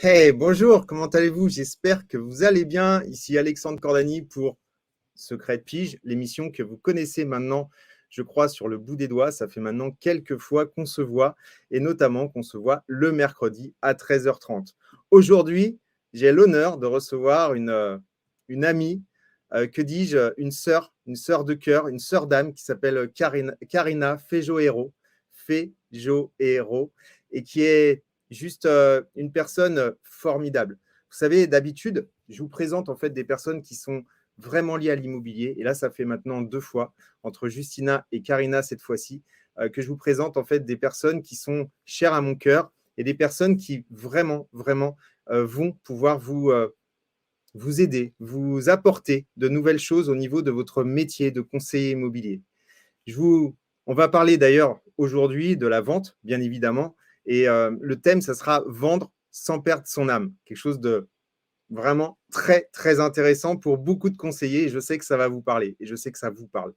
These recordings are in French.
Hey, bonjour, comment allez-vous? J'espère que vous allez bien. Ici Alexandre Cordani pour Secret de Pige, l'émission que vous connaissez maintenant, je crois, sur le bout des doigts. Ça fait maintenant quelques fois qu'on se voit, et notamment qu'on se voit le mercredi à 13h30. Aujourd'hui, j'ai l'honneur de recevoir une amie, que dis-je, une sœur de cœur, une sœur d'âme qui s'appelle Karina Fejoero, Fejoero, et qui est juste une personne formidable. Vous savez, d'habitude, je vous présente en fait des personnes qui sont vraiment liées à l'immobilier. Et là, ça fait maintenant 2 fois, entre Justina et Karina cette fois-ci, que je vous présente en fait des personnes qui sont chères à mon cœur et des personnes qui vraiment, vraiment vont pouvoir vous aider, vous apporter de nouvelles choses au niveau de votre métier de conseiller immobilier. On va parler d'ailleurs aujourd'hui de la vente, bien évidemment. Et le thème, ça sera vendre sans perdre son âme. Quelque chose de vraiment très, très intéressant pour beaucoup de conseillers. Et je sais que ça va vous parler et je sais que ça vous parle.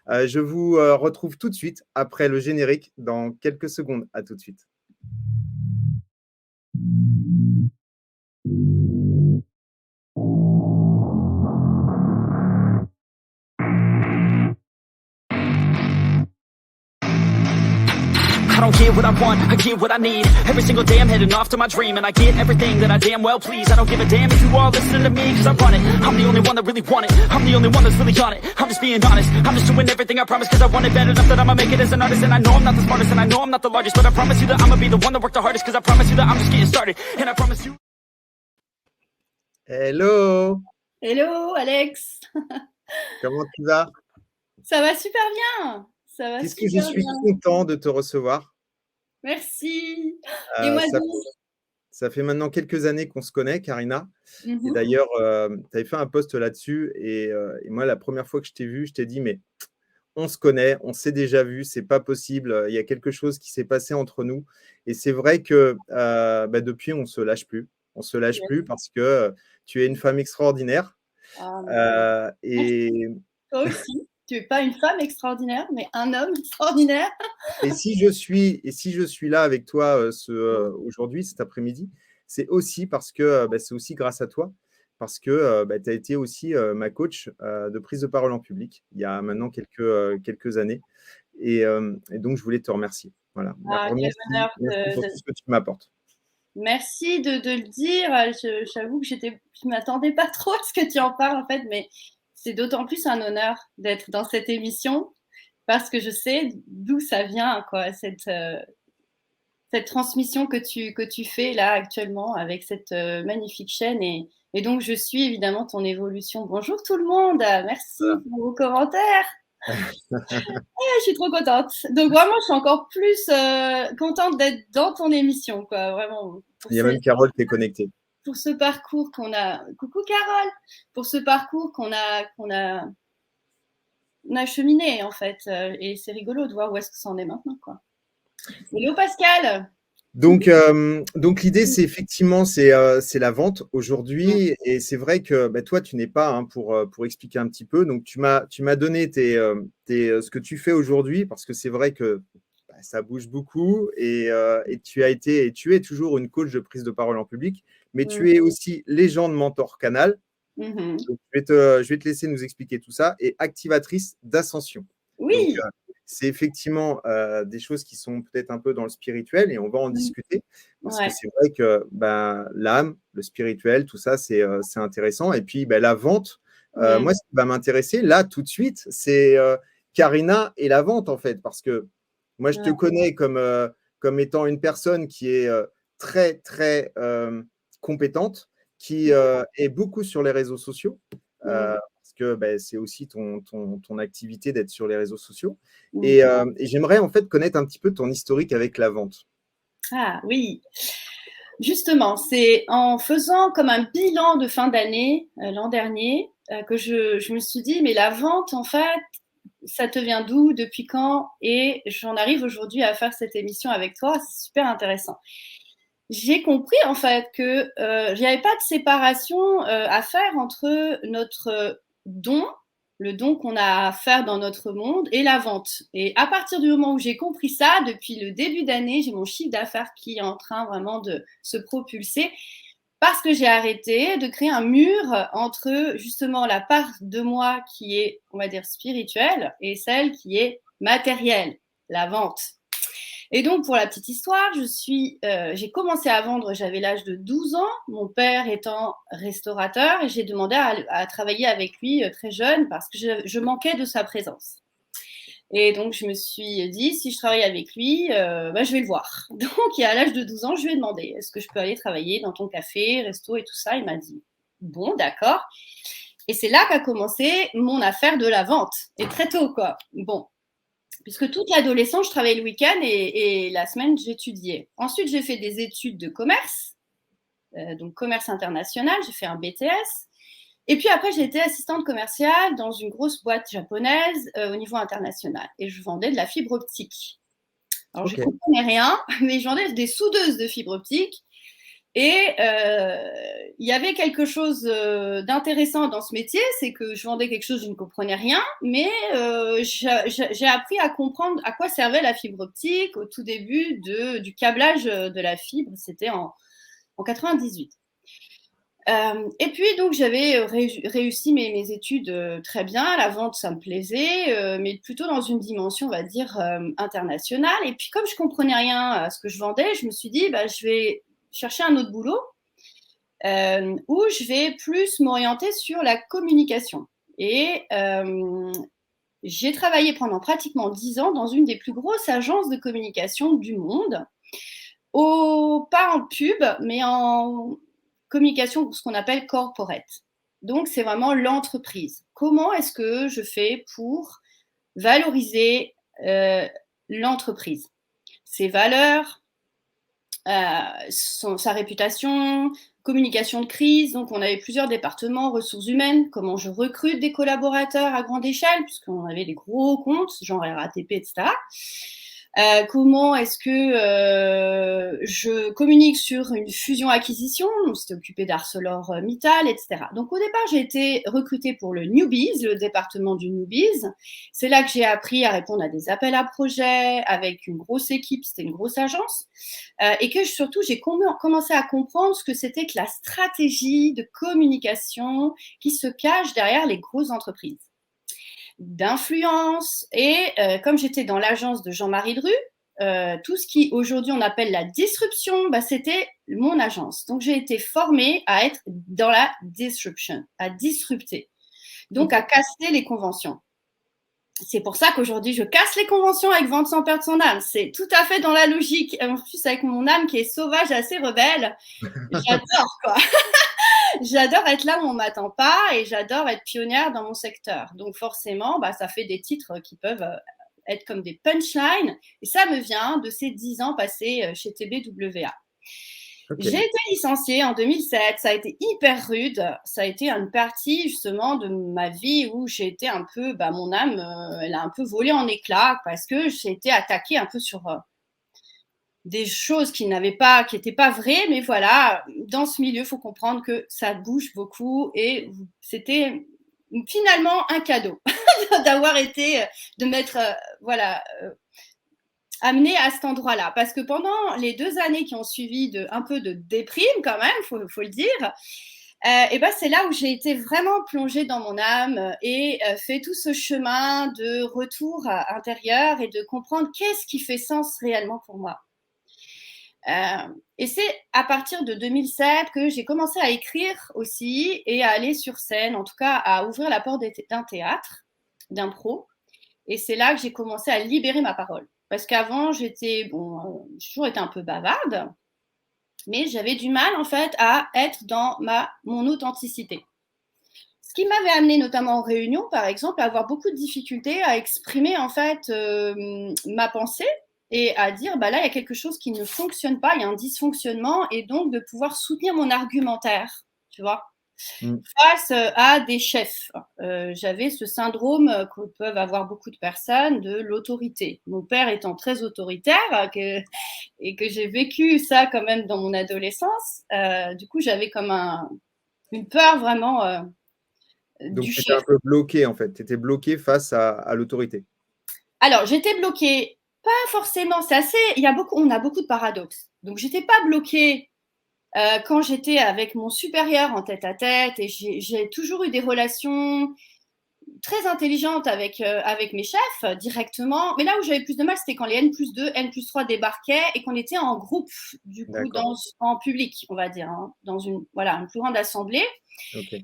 Je vous retrouve tout de suite après le générique dans quelques secondes. À tout de suite. I don't get what I want, I get what I need. Every single day I'm heading off to my dream, and I get everything that I damn well please. I don't give a damn if you all listening to me, cause I run it. I'm the only one that really want it, I'm the only one that's really on it. I'm just being honest, I'm just doing everything I promise, cause I want it bad enough that I'ma make it as an artist. And I know I'm not the smartest, and I know I'm not the largest, but I promise you that I'ma be the one that worked the hardest, cause I promise you that I'm just getting started. And I promise you. Hello, Hello Alex, comment tu vas? ça va super bien. Ça va Qu'est-ce que je super suis bien. content de te recevoir. Merci. Et moi Ça, donc. ça fait maintenant quelques années qu'on se connaît, Karina. Et Mhm. d'ailleurs, tu avais fait un post là-dessus. Et moi, la première fois que je t'ai vu, je t'ai dit, mais on se connaît, on s'est déjà vu, c'est pas possible. Il y a quelque chose qui s'est passé entre nous. Et c'est vrai que depuis, on se lâche plus. On se lâche plus parce que tu es une femme extraordinaire. Ah, Et, merci. Toi aussi. Tu n'es pas une femme extraordinaire, mais un homme extraordinaire. et si je suis là avec toi aujourd'hui, cet après-midi, c'est aussi parce que c'est aussi grâce à toi, parce que tu as été aussi ma coach de prise de parole en public il y a maintenant quelques années. Et donc, je voulais te remercier. Voilà. Ah, quel Remercie, honneur. merci pour tout ce que tu m'apportes. Merci de le dire. J'avoue que je ne m'attendais pas trop à ce que tu en parles en fait, mais c'est d'autant plus un honneur d'être dans cette émission parce que je sais d'où ça vient, quoi, cette transmission que tu fais là actuellement avec cette magnifique chaîne. Et donc, je suis évidemment ton évolution. Bonjour tout le monde, merci pour vos commentaires. Je suis trop contente. Donc, vraiment, je suis encore plus contente d'être dans ton émission, quoi, vraiment, Il y a même Carole qui est connectée. pour ce parcours qu'on a. Coucou Carole, pour ce parcours on a cheminé en fait. Et c'est rigolo de voir où est-ce que ça en est maintenant, quoi. Hello Pascal. Donc l'idée, c'est effectivement, c'est la vente aujourd'hui. Et c'est vrai que toi, tu n'es pas, hein, pour expliquer un petit peu. Donc, tu m'as donné ce que tu fais aujourd'hui, parce que c'est vrai que ça bouge beaucoup. Et tu es toujours une coach de prise de parole en public, mais tu es aussi légende mentor canal. Donc, je vais te laisser nous expliquer tout ça, et activatrice d'ascension. Donc, Oui. c'est effectivement des choses qui sont peut-être un peu dans le spirituel, et on va en discuter, parce que Ouais. c'est vrai que l'âme, le spirituel, tout ça, c'est intéressant. Et puis, la vente, moi, ce qui va m'intéresser là tout de suite, c'est Karina et la vente, en fait, parce que moi, je te connais comme étant une personne qui est très, très compétente, qui est beaucoup sur les réseaux sociaux, parce que c'est aussi ton activité d'être sur les réseaux sociaux. Et j'aimerais en fait connaître un petit peu ton historique avec la vente. Ah oui, justement, c'est en faisant comme un bilan de fin d'année l'an dernier que je me suis dit, mais la vente, en fait, ça te vient d'où, depuis quand? Et j'en arrive aujourd'hui à faire cette émission avec toi, c'est super intéressant. J'ai compris en fait que il n'y avait pas de séparation à faire entre notre don, le don qu'on a à faire dans notre monde, et la vente. Et à partir du moment où j'ai compris ça, depuis le début d'année, j'ai mon chiffre d'affaires qui est en train vraiment de se propulser. parce que j'ai arrêté de créer un mur entre justement la part de moi qui est, on va dire, spirituelle et celle qui est matérielle, la vente. Et donc, pour la petite histoire, j'ai commencé à vendre, j'avais l'âge de 12 ans, mon père étant restaurateur, et j'ai demandé à travailler avec lui très jeune parce que je manquais de sa présence. Et donc, je me suis dit, si je travaille avec lui, je vais le voir. Donc, à l'âge de 12 ans, je lui ai demandé, est-ce que je peux aller travailler dans ton café, resto et tout ça? Il m'a dit, bon, d'accord. Et c'est là qu'a commencé mon affaire de la vente. Et très tôt, quoi. Bon. Puisque toute l'adolescence, je travaillais le week-end et la semaine, j'étudiais. Ensuite, j'ai fait des études de commerce, donc commerce international. J'ai fait un BTS. Et puis après, j'ai été assistante commerciale dans une grosse boîte japonaise au niveau international. Et je vendais de la fibre optique. Alors, je ne comprenais rien, mais je vendais des soudeuses de fibre optique. Et il y avait quelque chose d'intéressant dans ce métier, c'est que je vendais quelque chose, je ne comprenais rien, mais j'ai appris à comprendre à quoi servait la fibre optique au tout début du câblage de la fibre, c'était en 98. Et puis donc j'avais réussi mes études très bien, la vente ça me plaisait, mais plutôt dans une dimension on va dire internationale. Et puis comme je comprenais rien à ce que je vendais, je me suis dit je vais chercher un autre boulot où je vais plus m'orienter sur la communication. Et j'ai travaillé pendant pratiquement 10 ans dans une des plus grosses agences de communication du monde, pas en pub, mais en communication, ce qu'on appelle corporate. Donc, c'est vraiment l'entreprise. Comment est-ce que je fais pour valoriser l'entreprise, ses valeurs, sa réputation, communication de crise. Donc, on avait plusieurs départements, ressources humaines, comment je recrute des collaborateurs à grande échelle, puisqu'on avait des gros comptes, genre RATP, etc. Comment est-ce que je communique sur une fusion-acquisition? On s'était occupé d'ArcelorMittal, etc. Donc, au départ, j'ai été recrutée pour le Newbies, le département du Newbies. C'est là que j'ai appris à répondre à des appels à projets avec une grosse équipe, c'était une grosse agence. Et que surtout, j'ai commencé à comprendre ce que c'était que la stratégie de communication qui se cache derrière les grosses entreprises d'influence. Et comme j'étais dans l'agence de Jean-Marie Dru, tout ce qui aujourd'hui on appelle la disruption, c'était mon agence. Donc j'ai été formée à être dans la disruption, à disrupter, donc à casser les conventions. C'est pour ça qu'aujourd'hui je casse les conventions avec Vente sans perdre son âme. C'est tout à fait dans la logique. En plus avec mon âme qui est sauvage et assez rebelle, j'adore quoi. J'adore être là où on m'attend pas et j'adore être pionnière dans mon secteur. Donc forcément, ça fait des titres qui peuvent être comme des punchlines. Et ça me vient de ces 10 ans passés chez TBWA. Okay. J'ai été licenciée en 2007. Ça a été hyper rude. Ça a été une partie justement de ma vie où j'ai été un peu, mon âme, elle a un peu volé en éclats parce que j'ai été attaquée un peu sur des choses qui n'étaient pas vraies, mais voilà, dans ce milieu, il faut comprendre que ça bouge beaucoup et c'était finalement un cadeau d'avoir été, de m'être, amenée à cet endroit-là. Parce que pendant les 2 années qui ont suivi un peu de déprime quand même, faut le dire, c'est là où j'ai été vraiment plongée dans mon âme et fait tout ce chemin de retour intérieur et de comprendre qu'est-ce qui fait sens réellement pour moi. Et c'est à partir de 2007 que j'ai commencé à écrire aussi et à aller sur scène, en tout cas à ouvrir la porte d'un théâtre, d'impro. Et c'est là que j'ai commencé à libérer ma parole. Parce qu'avant, j'ai toujours été un peu bavarde, mais j'avais du mal en fait à être dans mon authenticité. Ce qui m'avait amené notamment en réunion, par exemple, à avoir beaucoup de difficultés à exprimer en fait ma pensée. Et à dire, là, il y a quelque chose qui ne fonctionne pas, il y a un dysfonctionnement, et donc de pouvoir soutenir mon argumentaire, tu vois, face à des chefs. J'avais ce syndrome que peuvent avoir beaucoup de personnes de l'autorité. Mon père étant très autoritaire, et que j'ai vécu ça quand même dans mon adolescence, du coup, j'avais comme une peur vraiment donc, tu étais un peu bloquée, en fait. Tu étais bloquée face à l'autorité. Alors, j'étais bloquée. Pas forcément, on a beaucoup de paradoxes. Donc, j'étais pas bloquée quand j'étais avec mon supérieur en tête-à-tête, et j'ai toujours eu des relations très intelligentes avec mes chefs directement. Mais là où j'avais plus de mal, c'était quand les N+2, N+3 débarquaient et qu'on était en groupe, du coup, en public, on va dire, hein, dans une plus grande assemblée. Ok.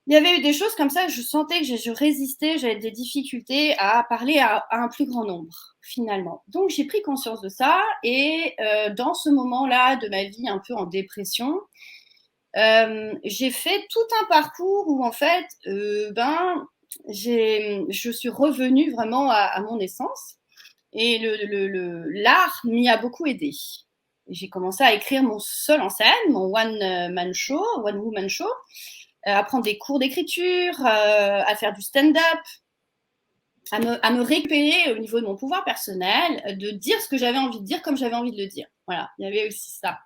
Il y avait eu des choses comme ça, je sentais que je résistais, j'avais des difficultés à parler à un plus grand nombre, finalement. Donc, j'ai pris conscience de ça et dans ce moment-là de ma vie un peu en dépression, j'ai fait tout un parcours où, en fait, je suis revenue vraiment à mon essence et l'art m'y a beaucoup aidé. J'ai commencé à écrire mon seul en scène, mon one-woman show, à prendre des cours d'écriture, à faire du stand-up, à me récupérer au niveau de mon pouvoir personnel, de dire ce que j'avais envie de dire comme j'avais envie de le dire. Voilà, il y avait aussi ça.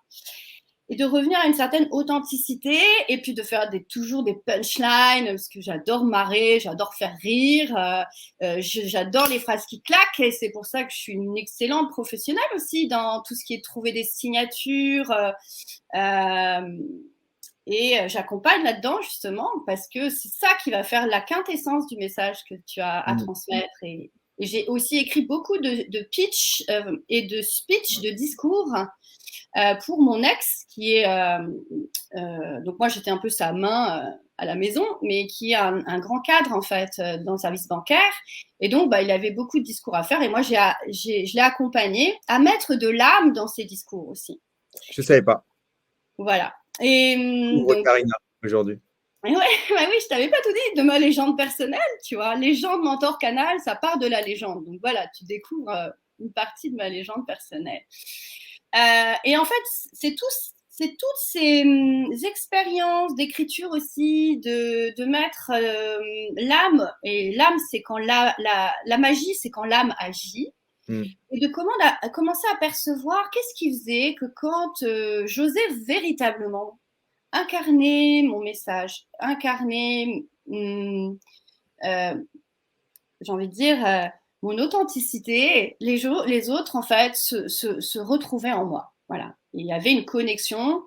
Et de revenir à une certaine authenticité et puis de faire toujours des punchlines parce que j'adore marrer, j'adore faire rire, j'adore les phrases qui claquent et c'est pour ça que je suis une excellente professionnelle aussi dans tout ce qui est trouver des signatures et j'accompagne là-dedans justement parce que c'est ça qui va faire la quintessence du message que tu as à transmettre et j'ai aussi écrit beaucoup de pitch et de speech, de discours pour mon ex qui est donc moi j'étais un peu sa main à la maison mais qui est un grand cadre en fait dans le service bancaire et donc il avait beaucoup de discours à faire et moi je l'ai accompagné à mettre de l'âme dans ses discours aussi. Je savais pas. Voilà. Et donc Karina aujourd'hui. Ouais, oui, je t'avais pas tout dit de ma légende personnelle, tu vois. Légende, mentor, canal, ça part de la légende. Donc voilà, tu découvres une partie de ma légende personnelle. Et en fait, c'est toutes ces expériences d'écriture aussi, de mettre l'âme. Et l'âme, c'est quand la magie, c'est quand l'âme agit. Et de commencer à percevoir qu'est-ce qui faisait que quand j'osais véritablement incarner mon message, incarner, j'ai envie de dire, mon authenticité, les autres, en fait, se retrouvaient en moi. Voilà. Il y avait une connexion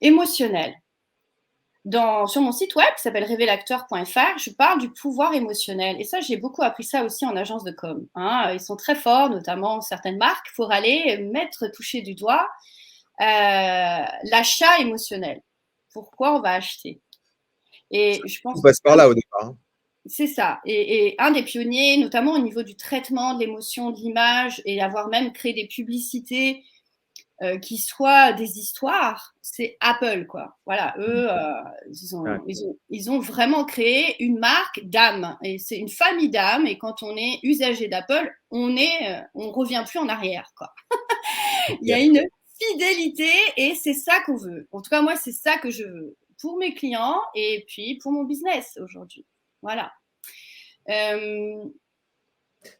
émotionnelle. Sur mon site web qui s'appelle révélateur.fr, je parle du pouvoir émotionnel. Et ça, j'ai beaucoup appris ça aussi en agence de com. Hein. Ils sont très forts, notamment certaines marques, pour aller toucher du doigt l'achat émotionnel. Pourquoi on va acheter? Et je pense. On passe par là au départ. C'est ça. Et un des pionniers, notamment au niveau du traitement de l'émotion, de l'image, et avoir même créé des publicités qui soient des histoires, c'est Apple, quoi. Voilà, eux, ils ont vraiment créé une marque d'âme. Et c'est une famille d'âme. Et quand on est usager d'Apple, on revient plus en arrière, quoi. Il y a une fidélité et c'est ça qu'on veut. En tout cas, moi, c'est ça que je veux pour mes clients et puis pour mon business aujourd'hui. Voilà.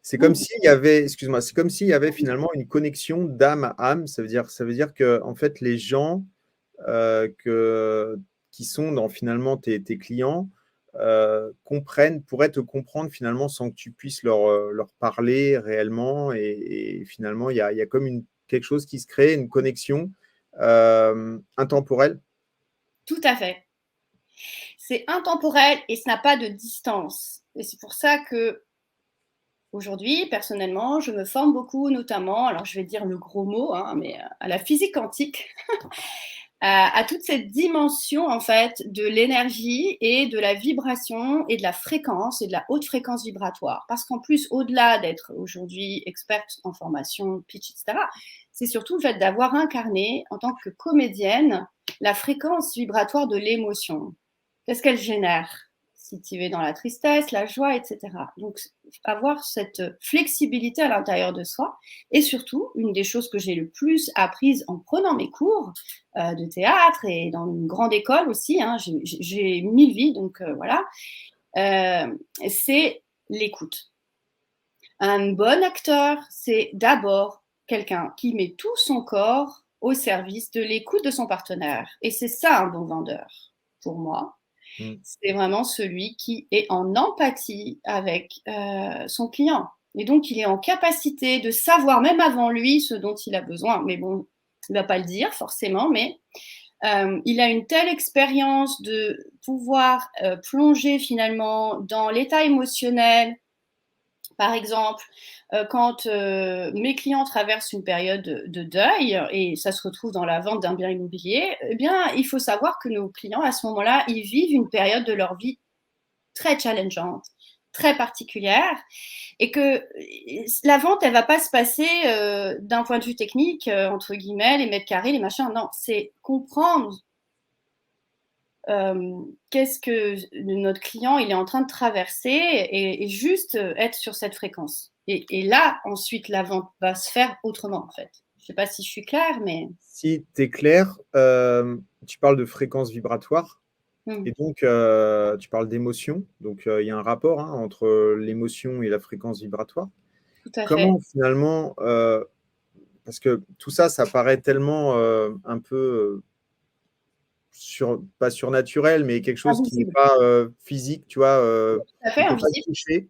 C'est comme s'il y avait, excuse-moi, c'est comme s'il y avait finalement une connexion d'âme à âme. Ça veut dire que en fait, les gens qui sont finalement tes clients pourraient te comprendre finalement sans que tu puisses leur parler réellement. Et finalement, il y a comme quelque chose qui se crée, une connexion intemporelle. Tout à fait. C'est intemporel et ça n'a pas de distance. Et c'est pour ça que aujourd'hui, personnellement, je me forme beaucoup, notamment, alors je vais dire le gros mot, hein, mais à la physique quantique, à toute cette dimension en fait de l'énergie et de la vibration et de la fréquence et de la haute fréquence vibratoire. Parce qu'en plus, au-delà d'être aujourd'hui experte en formation, pitch, etc., c'est surtout le fait d'avoir incarné en tant que comédienne la fréquence vibratoire de l'émotion. Qu'est-ce qu'elle génère ? Si tu es dans la tristesse, la joie, etc. Donc, avoir cette flexibilité à l'intérieur de soi. Et surtout, une des choses que j'ai le plus apprises en prenant mes cours de théâtre et dans une grande école aussi, hein, j'ai 1000 vies, donc voilà, c'est l'écoute. Un bon acteur, c'est d'abord quelqu'un qui met tout son corps au service de l'écoute de son partenaire. Et c'est ça un bon vendeur, pour moi. C'est vraiment celui qui est en empathie avec son client. Et donc, il est en capacité de savoir, même avant lui, ce dont il a besoin. Mais bon, Il ne va pas le dire forcément, mais il a une telle expérience de pouvoir plonger finalement dans l'état émotionnel. Par exemple, quand mes clients traversent une période de deuil et ça se retrouve dans la vente d'un bien immobilier, eh bien, il faut savoir que nos clients, à ce moment-là, ils vivent une période de leur vie très challengeante, très particulière, et que la vente, elle ne va pas se passer d'un point de vue technique, entre guillemets, les mètres carrés, les machins. Non, c'est comprendre qu'est-ce que notre client il est en train de traverser et juste être sur cette fréquence. Et là, ensuite, la vente va se faire autrement, en fait. Je ne sais pas si je suis claire, mais… Si tu es clair, tu parles de fréquence vibratoire. Et donc, tu parles d'émotion. Donc, il y a un rapport entre l'émotion et la fréquence vibratoire. Tout à fait. Comment finalement, parce que tout ça, ça paraît tellement un peu, pas surnaturel, mais quelque chose qui n'est pas physique, tu vois, tout à fait, on peut pas invisible. toucher.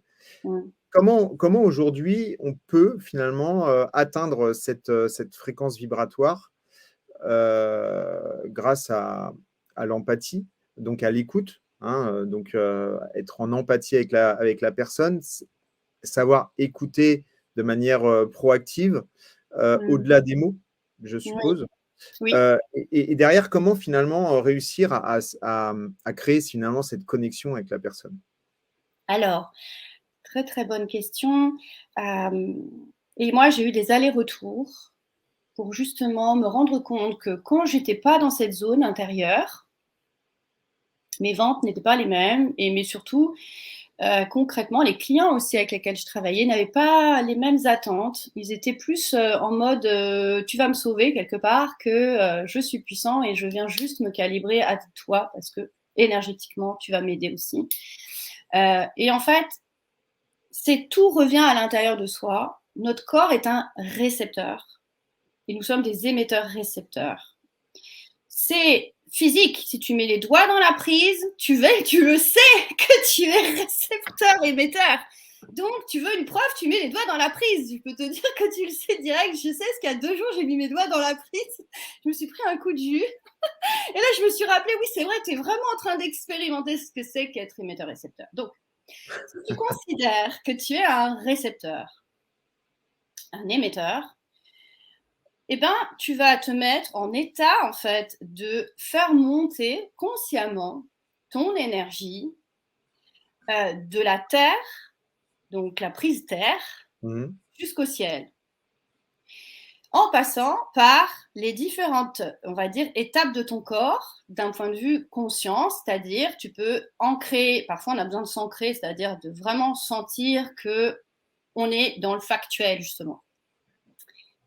Comment aujourd'hui on peut finalement atteindre cette fréquence vibratoire grâce à l'empathie, donc à l'écoute, donc être en empathie avec la personne, savoir écouter de manière proactive, au-delà des mots, je suppose. Oui. Et derrière, comment finalement réussir à créer finalement cette connexion avec la personne? Alors, très très bonne question. Et moi, j'ai eu des allers-retours pour justement me rendre compte que quand j'étais pas dans cette zone intérieure, mes ventes n'étaient pas les mêmes, mais surtout, concrètement, les clients aussi avec lesquels je travaillais n'avaient pas les mêmes attentes. Ils étaient plus en mode tu vas me sauver quelque part que je suis puissant et je viens juste me calibrer à toi parce que énergétiquement, tu vas m'aider aussi. Et en fait, tout revient à l'intérieur de soi. Notre corps est un récepteur et nous sommes des émetteurs-récepteurs. C'est physique. Si tu mets les doigts dans la prise, tu le sais que tu es récepteur-émetteur. Donc, tu veux une preuve, tu mets les doigts dans la prise. Je peux te dire que tu le sais direct. Je sais ce qu'il y a 2 jours, j'ai mis mes doigts dans la prise. Je me suis pris un coup de jus. Et là, je me suis rappelé, oui, c'est vrai, tu es vraiment en train d'expérimenter ce que c'est qu'être émetteur-récepteur. Donc, si tu considères que tu es un récepteur, un émetteur, eh ben, tu vas te mettre en état, en fait, de faire monter consciemment ton énergie de la terre, donc la prise terre, jusqu'au ciel. En passant par les différentes, on va dire, étapes de ton corps d'un point de vue conscience, c'est-à-dire tu peux ancrer, parfois on a besoin de s'ancrer, c'est-à-dire de vraiment sentir qu'on est dans le factuel, justement.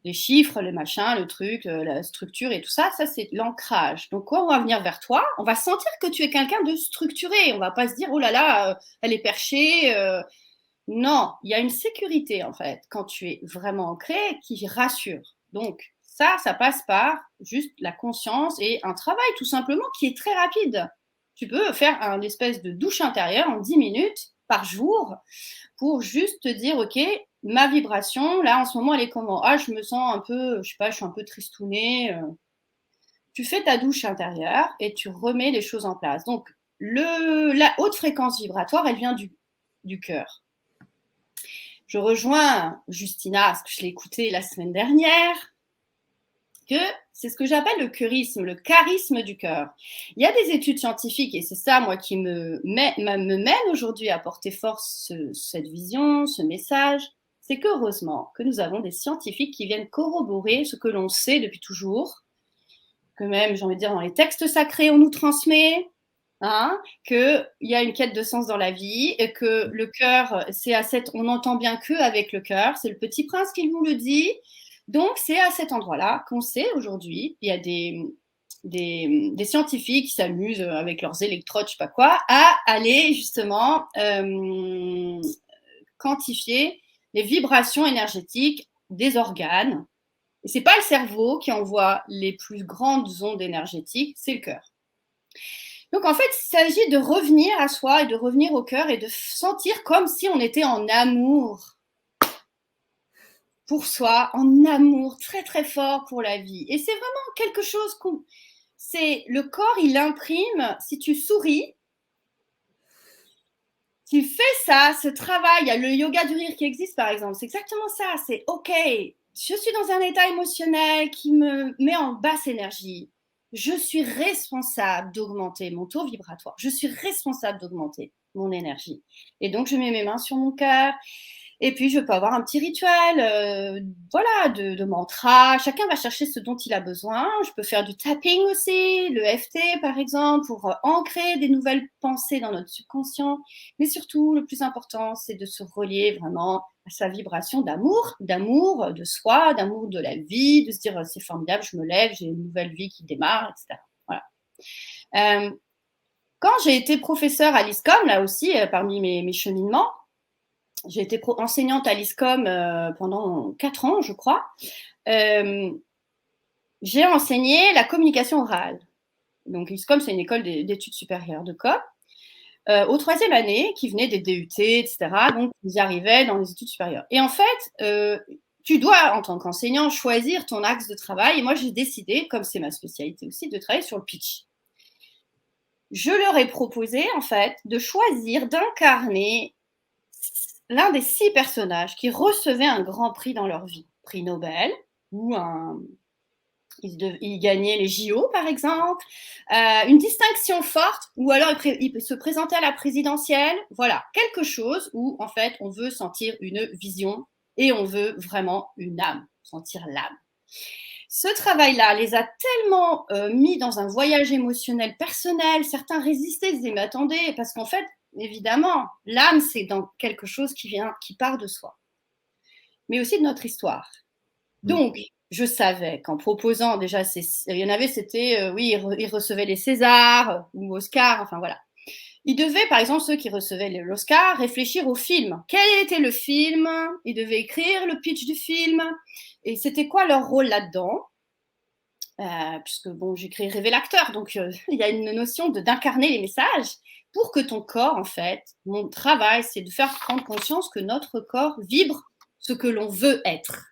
Les chiffres, le machin, le truc, la structure et tout ça, ça c'est l'ancrage. Donc quand on va venir vers toi, on va sentir que tu es quelqu'un de structuré. On va pas se dire, oh là là, elle est perchée. Non, il y a une sécurité en fait, quand tu es vraiment ancré, qui rassure. Donc ça passe par juste la conscience et un travail tout simplement qui est très rapide. Tu peux faire un espèce de douche intérieure en 10 minutes par jour pour juste te dire, ok, ma vibration, là, en ce moment, elle est comment? Ah, je me sens un peu, je sais pas, je suis un peu tristounée. Tu fais ta douche intérieure et tu remets les choses en place. Donc, la haute fréquence vibratoire, elle vient du cœur. Je rejoins Justina, parce que je l'ai écoutée la semaine dernière, que c'est ce que j'appelle le cœurisme, le charisme du cœur. Il y a des études scientifiques, et c'est ça, moi, qui me mène aujourd'hui à porter force cette vision, ce message, c'est qu'heureusement que nous avons des scientifiques qui viennent corroborer ce que l'on sait depuis toujours, que même, j'ai envie de dire, dans les textes sacrés, on nous transmet, qu'il y a une quête de sens dans la vie, et que le cœur, on n'entend bien qu'avec le cœur, c'est le Petit Prince qui vous le dit. Donc, c'est à cet endroit-là qu'on sait aujourd'hui, il y a des scientifiques qui s'amusent avec leurs électrodes, je sais pas quoi, à aller justement quantifier les vibrations énergétiques des organes. Et c'est pas le cerveau qui envoie les plus grandes ondes énergétiques, c'est le cœur. Donc, en fait, il s'agit de revenir à soi et de revenir au cœur et de sentir comme si on était en amour pour soi, en amour très très fort pour la vie. Et c'est vraiment quelque chose c'est le corps, il imprime. Si tu souris, tu fais ça, ce travail. Il y a le yoga du rire qui existe par exemple. C'est exactement ça. C'est OK. Je suis dans un état émotionnel qui me met en basse énergie. Je suis responsable d'augmenter mon taux vibratoire. Je suis responsable d'augmenter mon énergie. Et donc, je mets mes mains sur mon cœur. Et puis, je peux avoir un petit rituel, voilà, de mantra. Chacun va chercher ce dont il a besoin. Je peux faire du tapping aussi, le FT par exemple, pour ancrer des nouvelles pensées dans notre subconscient. Mais surtout, le plus important, c'est de se relier vraiment à sa vibration d'amour de soi, d'amour de la vie, de se dire c'est formidable, je me lève, j'ai une nouvelle vie qui démarre, etc. Voilà. Quand j'ai été professeure à l'ISCOM, là aussi, parmi mes cheminements, j'ai été enseignante à l'ISCOM pendant 4 ans, je crois. J'ai enseigné la communication orale. Donc, l'ISCOM, c'est une école d'études supérieures de com. Aux 3e année, qui venaient des DUT, etc. Donc, ils y arrivaient dans les études supérieures. Et en fait, tu dois, en tant qu'enseignant, choisir ton axe de travail. Et moi, j'ai décidé, comme c'est ma spécialité aussi, de travailler sur le pitch. Je leur ai proposé, en fait, de choisir d'incarner l'un des 6 personnages qui recevaient un grand prix dans leur vie. Prix Nobel, ou ils gagnaient les JO, par exemple, une distinction forte, ou alors ils se présentaient à la présidentielle. Voilà, quelque chose où, en fait, on veut sentir une vision et on veut vraiment une âme, sentir l'âme. Ce travail-là les a tellement mis dans un voyage émotionnel personnel. Certains résistaient, ils disaient, mais attendez, parce qu'en fait, évidemment, l'âme, c'est dans quelque chose qui part de soi, mais aussi de notre histoire. Donc, je savais qu'en proposant, déjà, il y en avait, c'était, oui, ils recevaient les Césars ou Oscars, enfin voilà. Ils devaient, par exemple, ceux qui recevaient l'Oscar, réfléchir au film. Quel était le film? Ils devaient écrire le pitch du film. Et c'était quoi leur rôle là-dedans? Puisque, bon, j'écris rêver l'acteur, donc il y a une notion d'incarner les messages pour que ton corps, en fait, mon travail, c'est de faire prendre conscience que notre corps vibre ce que l'on veut être.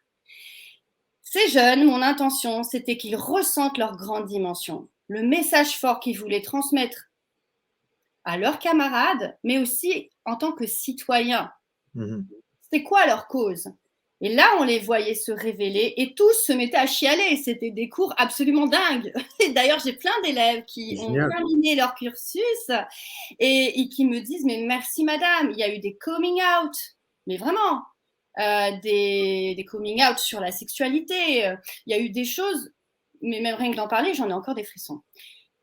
Ces jeunes, mon intention, c'était qu'ils ressentent leur grande dimension, le message fort qu'ils voulaient transmettre à leurs camarades, mais aussi en tant que citoyens. C'est quoi leur cause? Et là, on les voyait se révéler et tous se mettaient à chialer. C'était des cours absolument dingues. Et d'ailleurs, j'ai plein d'élèves qui ont terminé leur cursus et qui me disent, mais merci madame, il y a eu des coming out, mais vraiment, des coming out sur la sexualité. Il y a eu des choses, mais même rien que d'en parler, j'en ai encore des frissons.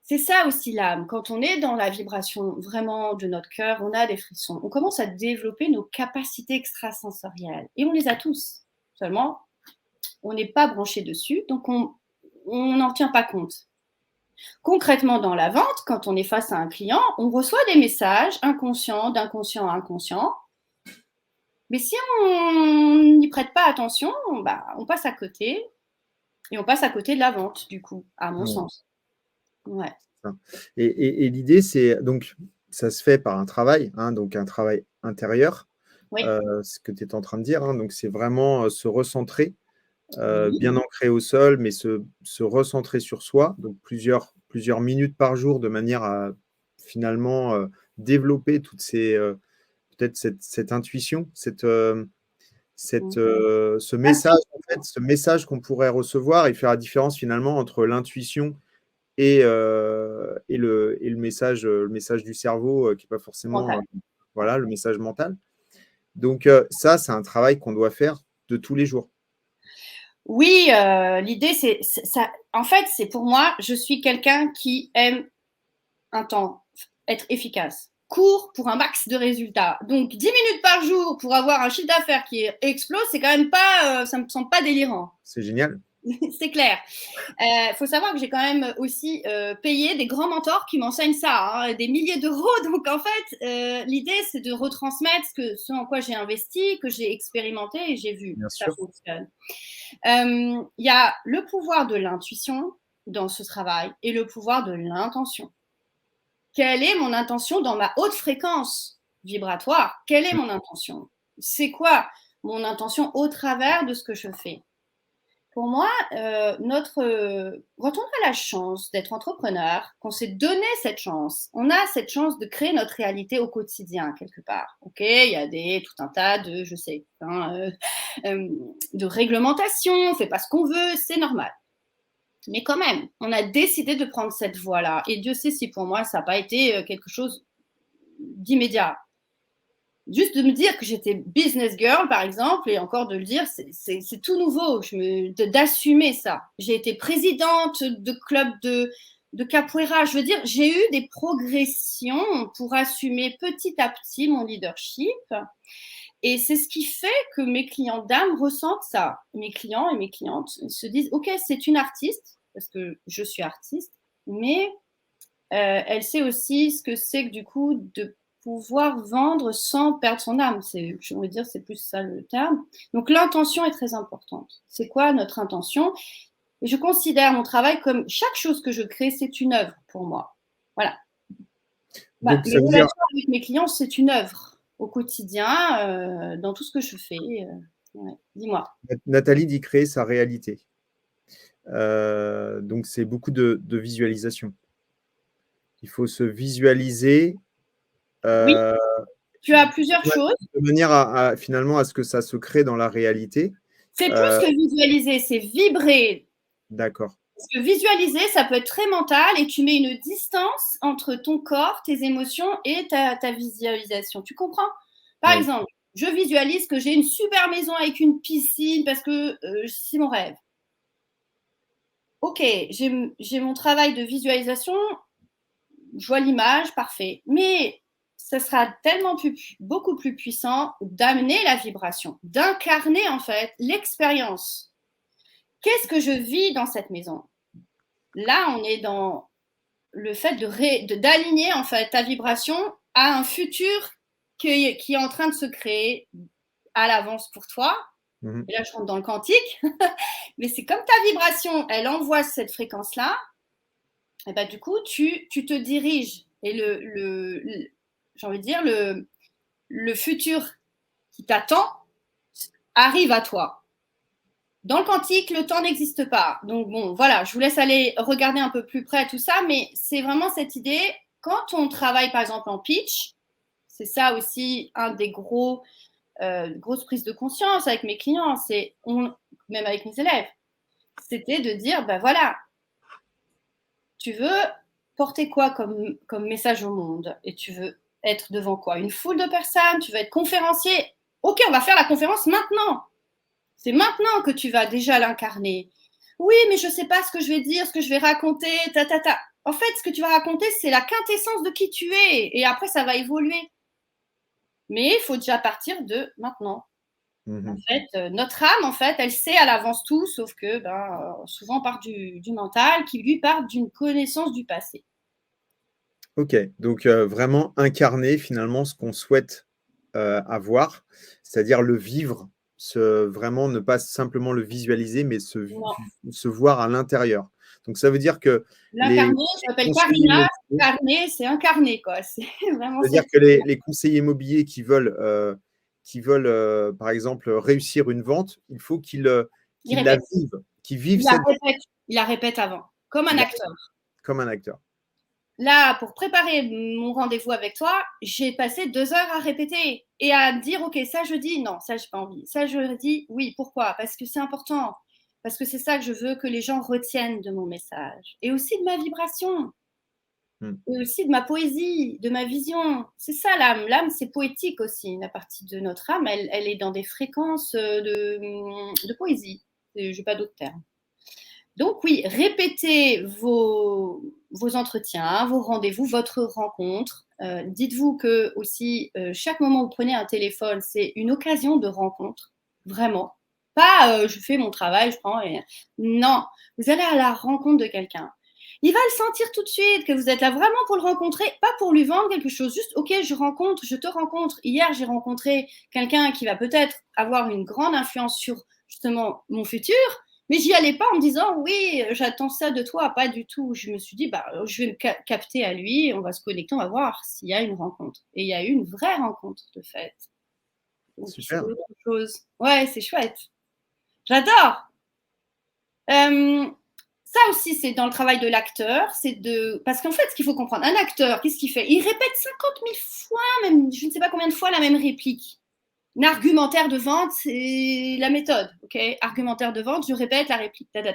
C'est ça aussi l'âme. Quand on est dans la vibration vraiment de notre cœur, on a des frissons. On commence à développer nos capacités extrasensorielles. Et on les a tous. Seulement, on n'est pas branché dessus, donc on n'en tient pas compte. Concrètement, dans la vente, quand on est face à un client, on reçoit des messages inconscients, d'inconscient à inconscient. Mais si on n'y prête pas attention, on passe à côté. Et on passe à côté de la vente, du coup, à mon sens. Ouais. Et l'idée, c'est donc, ça se fait par un travail, donc un travail intérieur, Oui. ce que tu es en train de dire. Donc, c'est vraiment se recentrer, bien ancré au sol, mais se recentrer sur soi, donc plusieurs minutes par jour, de manière à finalement développer toutes ces, peut-être cette intuition, ce message, en fait, ce message qu'on pourrait recevoir et faire la différence finalement entre l'intuition et le message du cerveau qui n'est pas forcément voilà, le message mental. Donc ça, c'est un travail qu'on doit faire de tous les jours. Oui, l'idée, c'est ça. En fait, c'est pour moi, je suis quelqu'un qui aime être efficace, court pour un max de résultats. Donc 10 minutes par jour pour avoir un chiffre d'affaires qui explose, c'est quand même pas, ça me semble pas délirant. C'est génial. C'est clair. Faut savoir que j'ai quand même aussi payé des grands mentors qui m'enseignent ça, des milliers d'euros. Donc en fait, l'idée c'est de retransmettre ce en quoi j'ai investi, que j'ai expérimenté et j'ai vu. Bien ça sûr. fonctionne. Il y a le pouvoir de l'intuition dans ce travail et le pouvoir de l'intention. Quelle est mon intention dans ma haute fréquence vibratoire? Quelle est mon intention? C'est quoi? mon intention au travers de ce que je fais. Pour moi, quand on a la chance d'être entrepreneur, qu'on s'est donné cette chance, on a cette chance de créer notre réalité au quotidien, quelque part. Ok, il y a tout un tas de, je sais, de réglementations, on ne fait pas ce qu'on veut, c'est normal. Mais quand même, on a décidé de prendre cette voie-là. Et Dieu sait si pour moi, ça n'a pas été quelque chose d'immédiat. Juste de me dire que j'étais business girl, par exemple, et encore de le dire, c'est tout nouveau, d'assumer ça. J'ai été présidente de club de capoeira. Je veux dire, j'ai eu des progressions pour assumer petit à petit mon leadership. Et c'est ce qui fait que mes clients d'âme ressentent ça. Mes clients et mes clientes se disent, OK, c'est une artiste, parce que je suis artiste, mais elle sait aussi ce que c'est que du coup de pouvoir vendre sans perdre son âme. Je veux dire, c'est plus ça le terme. Donc, l'intention est très importante. C'est quoi notre intention? Et je considère mon travail comme chaque chose que je crée, c'est une œuvre pour moi. Voilà. Donc, mes relations avec mes clients, c'est une œuvre au quotidien, dans tout ce que je fais. Ouais. Dis-moi. Nathalie dit créer sa réalité. Donc, c'est beaucoup de visualisation. Il faut se visualiser. Oui. Tu as plusieurs choses. De manière finalement à ce que ça se crée dans la réalité. C'est plus que visualiser, c'est vibrer. D'accord. Parce que visualiser, ça peut être très mental et tu mets une distance entre ton corps, tes émotions et ta visualisation. Tu comprends? Par exemple, je visualise que j'ai une super maison avec une piscine parce que c'est mon rêve. Ok, j'ai mon travail de visualisation, je vois l'image, parfait. Mais ça sera tellement beaucoup plus puissant d'amener la vibration, d'incarner en fait l'expérience. Qu'est-ce que je vis dans cette maison? Là, on est dans le fait d'aligner en fait ta vibration à un futur qui est en train de se créer à l'avance pour toi. Et là, je rentre dans le quantique. Mais c'est comme ta vibration, elle envoie cette fréquence-là. Et ben, du coup, tu te diriges. Et j'ai envie de dire, le futur qui t'attend arrive à toi. Dans le quantique, le temps n'existe pas. Donc bon, voilà, je vous laisse aller regarder un peu plus près tout ça, mais c'est vraiment cette idée, quand on travaille par exemple en pitch, c'est ça aussi un des grosses prises de conscience avec mes clients, même avec mes élèves, c'était de dire, ben voilà, tu veux porter quoi comme message au monde? Et tu veux être devant quoi? Une foule de personnes? Tu veux être conférencier? Ok, on va faire la conférence maintenant. C'est maintenant que tu vas déjà l'incarner. Oui, mais je ne sais pas ce que je vais dire, ce que je vais raconter, En fait, ce que tu vas raconter, c'est la quintessence de qui tu es. Et après, ça va évoluer. Mais il faut déjà partir de maintenant. En fait, notre âme, en fait, elle sait à l'avance tout, sauf que souvent on part du mental qui lui part d'une connaissance du passé. Ok, donc vraiment incarner finalement ce qu'on souhaite avoir, c'est-à-dire le vivre, vraiment ne pas simplement le visualiser, mais se voir à l'intérieur. Donc ça veut dire que l'incarner, ça s'appelle Karina, incarner, c'est incarner, quoi. C'est vraiment. C'est-à-dire que les conseillers immobiliers qui veulent par exemple réussir une vente, il faut qu'ils la vivent, qu'ils vivent cette. Il la répète avant, comme un acteur. Comme un acteur. Là, pour préparer mon rendez-vous avec toi, j'ai passé 2 heures à répéter et à dire, ok, ça je dis, non, ça j'ai pas envie. Ça je dis, oui, pourquoi? Parce que c'est important. Parce que c'est ça que je veux que les gens retiennent de mon message. Et aussi de ma vibration. Et aussi de ma poésie, de ma vision. C'est ça l'âme. L'âme, c'est poétique aussi. La partie de notre âme, elle est dans des fréquences de poésie. Je n'ai pas d'autres termes. Donc oui, répétez vos entretiens, vos rendez-vous, votre rencontre. Dites-vous que aussi, chaque moment où vous prenez un téléphone, c'est une occasion de rencontre, vraiment. Pas je fais mon travail, je prends. Non, vous allez à la rencontre de quelqu'un. Il va le sentir tout de suite que vous êtes là vraiment pour le rencontrer, pas pour lui vendre quelque chose. Juste, ok, je te rencontre. Hier, j'ai rencontré quelqu'un qui va peut-être avoir une grande influence sur justement mon futur. Mais j'y allais pas en me disant, oui, j'attends ça de toi. Pas du tout. Je me suis dit, je vais me capter à lui, on va se connecter, on va voir s'il y a une rencontre. Et il y a eu une vraie rencontre, de fait. Super. Autre chose. Ouais, c'est chouette. J'adore. Ça aussi, c'est dans le travail de l'acteur. Parce qu'en fait, ce qu'il faut comprendre, un acteur, qu'est-ce qu'il fait? Il répète 50 000 fois, même je ne sais pas combien de fois, la même réplique. Un argumentaire de vente, c'est la méthode. Ok, argumentaire de vente, je répète la réplique. Et ben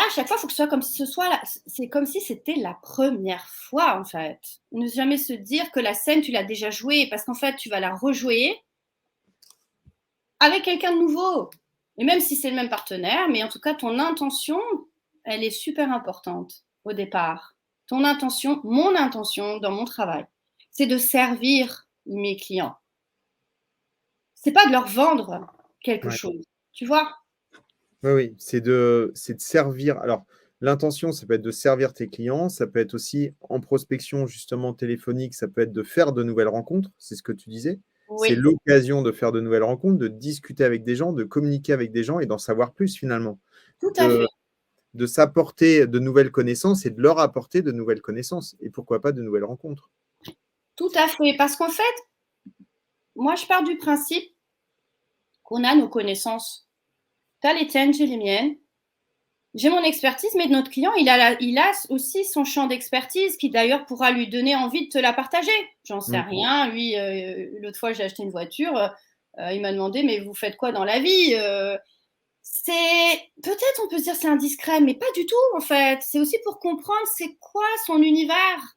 à chaque fois, il faut que ce soit comme si c'est comme si c'était la première fois, en fait. Ne jamais se dire que la scène, tu l'as déjà jouée, parce qu'en fait, tu vas la rejouer avec quelqu'un de nouveau. Et même si c'est le même partenaire, mais en tout cas, ton intention, elle est super importante au départ. Ton intention, mon intention dans mon travail, c'est de servir mes clients. C'est pas de leur vendre quelque chose, tu vois? Oui, c'est de servir. Alors, l'intention, ça peut être de servir tes clients, ça peut être aussi en prospection justement téléphonique, ça peut être de faire de nouvelles rencontres, c'est ce que tu disais. C'est Oui, l'occasion de faire de nouvelles rencontres, de discuter avec des gens, de communiquer avec des gens et d'en savoir plus finalement. tout à fait. De s'apporter de nouvelles connaissances et de leur apporter de nouvelles connaissances. Et pourquoi pas de nouvelles rencontres. Tout à fait. Parce qu'en fait, moi, je pars du principe qu'on a nos connaissances. Tu as les tiennes, j'ai les miennes. J'ai mon expertise, mais notre client, il a aussi son champ d'expertise qui d'ailleurs pourra lui donner envie de te la partager. J'en sais rien. Lui, l'autre fois, j'ai acheté une voiture. Il m'a demandé, mais vous faites quoi dans la vie? Peut-être on peut se dire c'est indiscret, mais pas du tout en fait. C'est aussi pour comprendre c'est quoi son univers.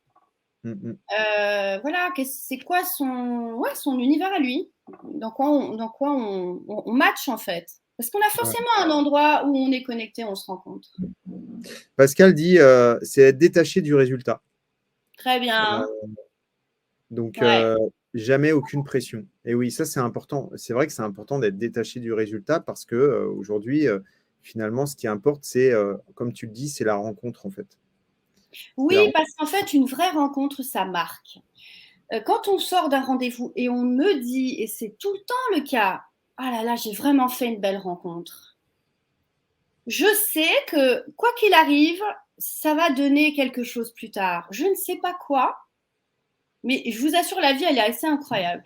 Voilà, c'est quoi son univers à lui. Dans quoi on match en fait. Parce qu'on a forcément un endroit où on est connecté, on se rencontre. Pascal dit c'est être détaché du résultat. Très bien. Donc, jamais aucune pression. Et oui, ça, c'est important. C'est vrai que c'est important d'être détaché du résultat parce que aujourd'hui, finalement, ce qui importe, c'est, comme tu le dis, c'est la rencontre, en fait. Oui, parce qu'en fait, une vraie rencontre, ça marque. Quand on sort d'un rendez-vous et on me dit, et c'est tout le temps le cas, ah là là, j'ai vraiment fait une belle rencontre. Je sais que quoi qu'il arrive, ça va donner quelque chose plus tard. Je ne sais pas quoi, mais je vous assure, la vie, elle est assez incroyable.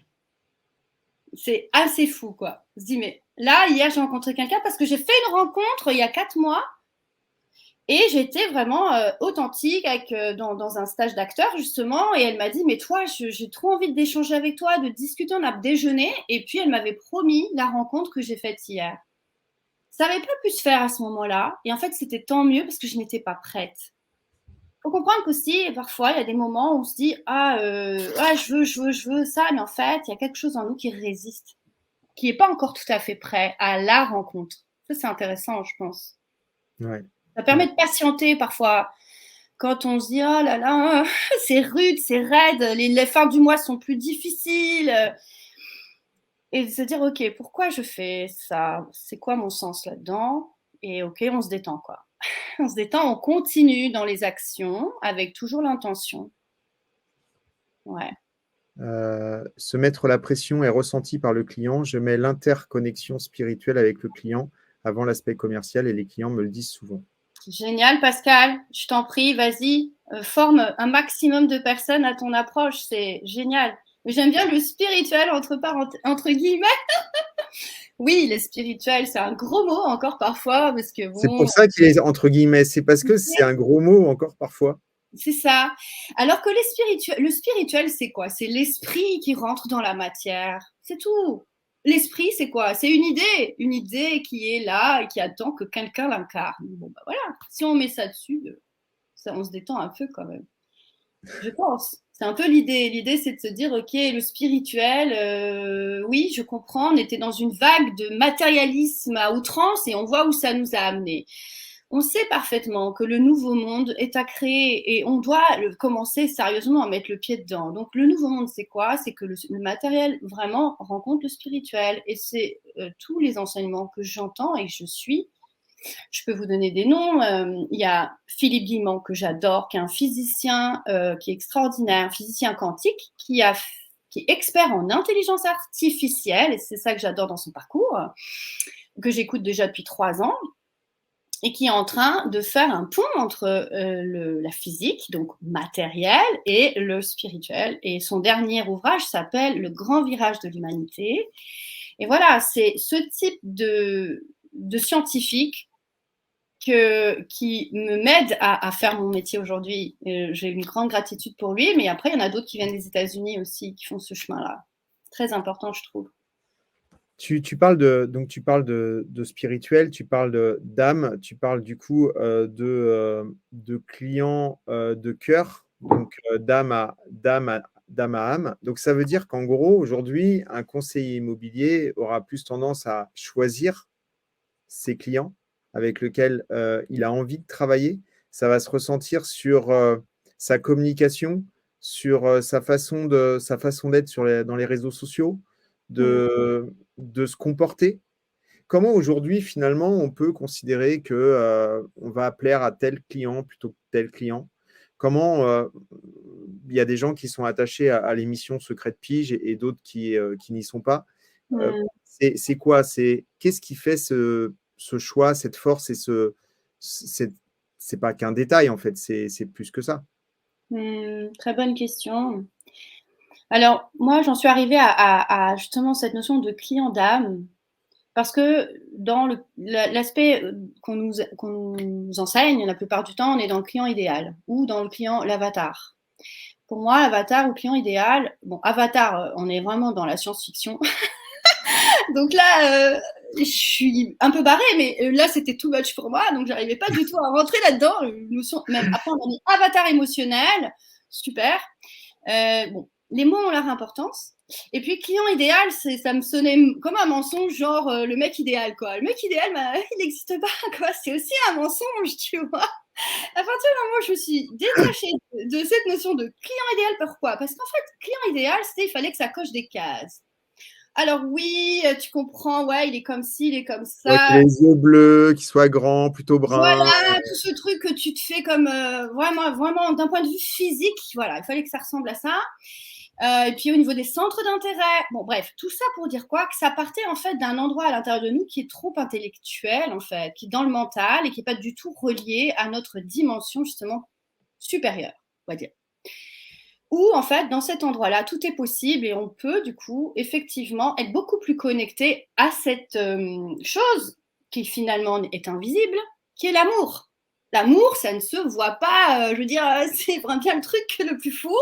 C'est assez fou, quoi. On se dit, mais là, hier, j'ai rencontré quelqu'un parce que j'ai fait une rencontre il y a 4 mois et j'étais vraiment authentique dans un stage d'acteur, justement. Et elle m'a dit, mais toi, j'ai trop envie d'échanger avec toi, de discuter. On a déjeuné. Et puis, elle m'avait promis la rencontre que j'ai faite hier. Ça n'avait pas pu se faire à ce moment-là. Et en fait, c'était tant mieux parce que je n'étais pas prête. Il faut comprendre qu'aussi, parfois, il y a des moments où on se dit ah, ouais, je veux ça, mais en fait, il y a quelque chose en nous qui résiste, qui n'est pas encore tout à fait prêt à la rencontre. Ça, c'est intéressant, je pense. Ouais. Ça permet de patienter parfois. Quand on se dit oh là là, c'est rude, c'est raide, les fins du mois sont plus difficiles. Et de se dire ok, pourquoi je fais ça? C'est quoi mon sens là-dedans? Et ok, on se détend, quoi. On se détend, on continue dans les actions avec toujours l'intention. Ouais. Se mettre la pression est ressenti par le client. Je mets l'interconnexion spirituelle avec le client avant l'aspect commercial et les clients me le disent souvent. Génial, Pascal. Je t'en prie, vas-y, forme un maximum de personnes à ton approche. C'est génial. J'aime bien le spirituel entre guillemets. Oui, le spirituel, c'est un gros mot encore parfois parce que bon. C'est pour ça qu'il est entre guillemets. C'est parce que c'est un gros mot encore parfois. C'est ça. Alors que le spirituel, c'est quoi? C'est l'esprit qui rentre dans la matière. C'est tout. L'esprit, c'est quoi? C'est une idée qui est là et qui attend que quelqu'un l'incarne. Bon, bah voilà. Si on met ça dessus, on se détend un peu quand même. Je pense. C'est un peu l'idée. L'idée, c'est de se dire, ok, le spirituel, oui, je comprends. On était dans une vague de matérialisme à outrance et on voit où ça nous a amenés. On sait parfaitement que le nouveau monde est à créer et on doit commencer sérieusement à mettre le pied dedans. Donc le nouveau monde, c'est quoi? C'est que le matériel vraiment rencontre le spirituel. Et c'est tous les enseignements que j'entends et que je suis. Je peux vous donner des noms. Il y a Philippe Guillemont, que j'adore, qui est un physicien qui est extraordinaire, un physicien quantique, qui est expert en intelligence artificielle. Et c'est ça que j'adore dans son parcours, que j'écoute déjà depuis 3 ans. et qui est en train de faire un pont entre la physique, donc matériel, et le spirituel. Et son dernier ouvrage s'appelle Le grand virage de l'humanité. Et voilà, c'est ce type de scientifique qui me m'aide à faire mon métier aujourd'hui. J'ai une grande gratitude pour lui, mais après, il y en a d'autres qui viennent des États-Unis aussi, qui font ce chemin-là. Très important, je trouve. Tu parles de spirituel, tu parles d'âme, tu parles du coup de clients de cœur, donc d'âme à âme. Donc ça veut dire qu'en gros, aujourd'hui, un conseiller immobilier aura plus tendance à choisir ses clients avec lesquels il a envie de travailler. Ça va se ressentir sur sa communication, sur sa façon d'être dans les réseaux sociaux, de se comporter. Comment aujourd'hui, finalement, on peut considérer que on va plaire à tel client plutôt que tel client? Comment il y a des gens qui sont attachés à l'émission Secret de Pige et d'autres qui n'y sont pas. C'est quoi? Qu'est-ce qui fait ce choix, cette force et c'est pas qu'un détail en fait, c'est plus que ça. Très bonne question. Alors, moi, j'en suis arrivée à justement cette notion de client d'âme, parce que dans l'aspect qu'on nous enseigne, la plupart du temps, on est dans le client idéal ou dans l'avatar. Pour moi, l'avatar ou client idéal, bon, avatar, on est vraiment dans la science-fiction. Donc là, je suis un peu barrée, mais là, c'était too much pour moi, donc j'arrivais pas du tout à rentrer là-dedans. Même après, on a mis avatar émotionnel, super. Bon, les mots ont leur importance. Et puis, client idéal, ça me sonnait comme un mensonge, genre le mec idéal, quoi. Le mec idéal, il n'existe pas, quoi. C'est aussi un mensonge, tu vois. À partir du moment où je me suis détachée de cette notion de client idéal, pourquoi? Parce qu'en fait, client idéal, il fallait que ça coche des cases. Alors oui, tu comprends, ouais, il est comme ci, il est comme Ouais, ça. les yeux bleus, qu'ils soient grands, plutôt bruns. Voilà, tout ce truc que tu te fais comme vraiment, vraiment d'un point de vue physique, voilà, il fallait que ça ressemble à ça. Et puis au niveau des centres d'intérêt, bon bref, tout ça pour dire quoi? Que ça partait en fait d'un endroit à l'intérieur de nous qui est trop intellectuel en fait, qui est dans le mental et qui n'est pas du tout relié à notre dimension justement supérieure, on va dire. Où en fait, dans cet endroit-là, tout est possible et on peut du coup effectivement être beaucoup plus connecté à cette chose qui finalement est invisible, qui est l'amour. L'amour, ça ne se voit pas, je veux dire, c'est vraiment bien le truc le plus fou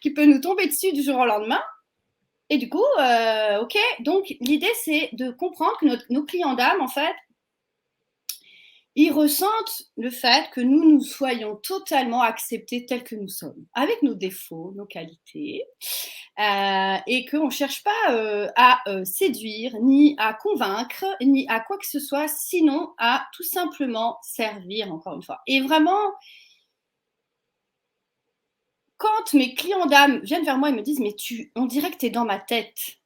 qui peut nous tomber dessus du jour au lendemain. Et du coup, ok, donc l'idée c'est de comprendre que nos clients d'âme, en fait, ils ressentent le fait que nous soyons totalement acceptés tels que nous sommes, avec nos défauts, nos qualités, et qu'on ne cherche pas à séduire, ni à convaincre, ni à quoi que ce soit, sinon à tout simplement servir, encore une fois. Et vraiment, quand mes clients d'âme viennent vers moi et me disent « mais on dirait que tu es dans ma tête »,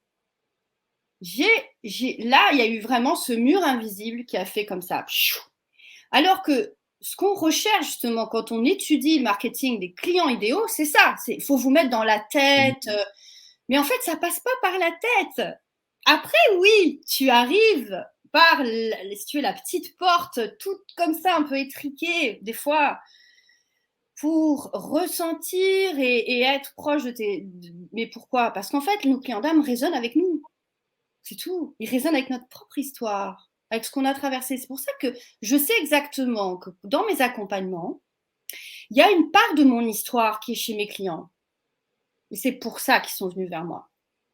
là, il y a eu vraiment ce mur invisible qui a fait comme ça. Alors que ce qu'on recherche justement quand on étudie le marketing des clients idéaux, c'est ça. Il faut vous mettre dans la tête. Mais en fait, ça passe pas par la tête. Après, oui, tu arrives par, si tu veux, la petite porte, toute comme ça, un peu étriquée, des fois, pour ressentir et être proche de tes... Mais pourquoi? Parce qu'en fait, nos clients d'âme résonnent avec nous. C'est tout. Ils résonnent avec notre propre histoire, avec ce qu'on a traversé. C'est pour ça que je sais exactement que dans mes accompagnements, il y a une part de mon histoire qui est chez mes clients. Et c'est pour ça qu'ils sont venus vers moi.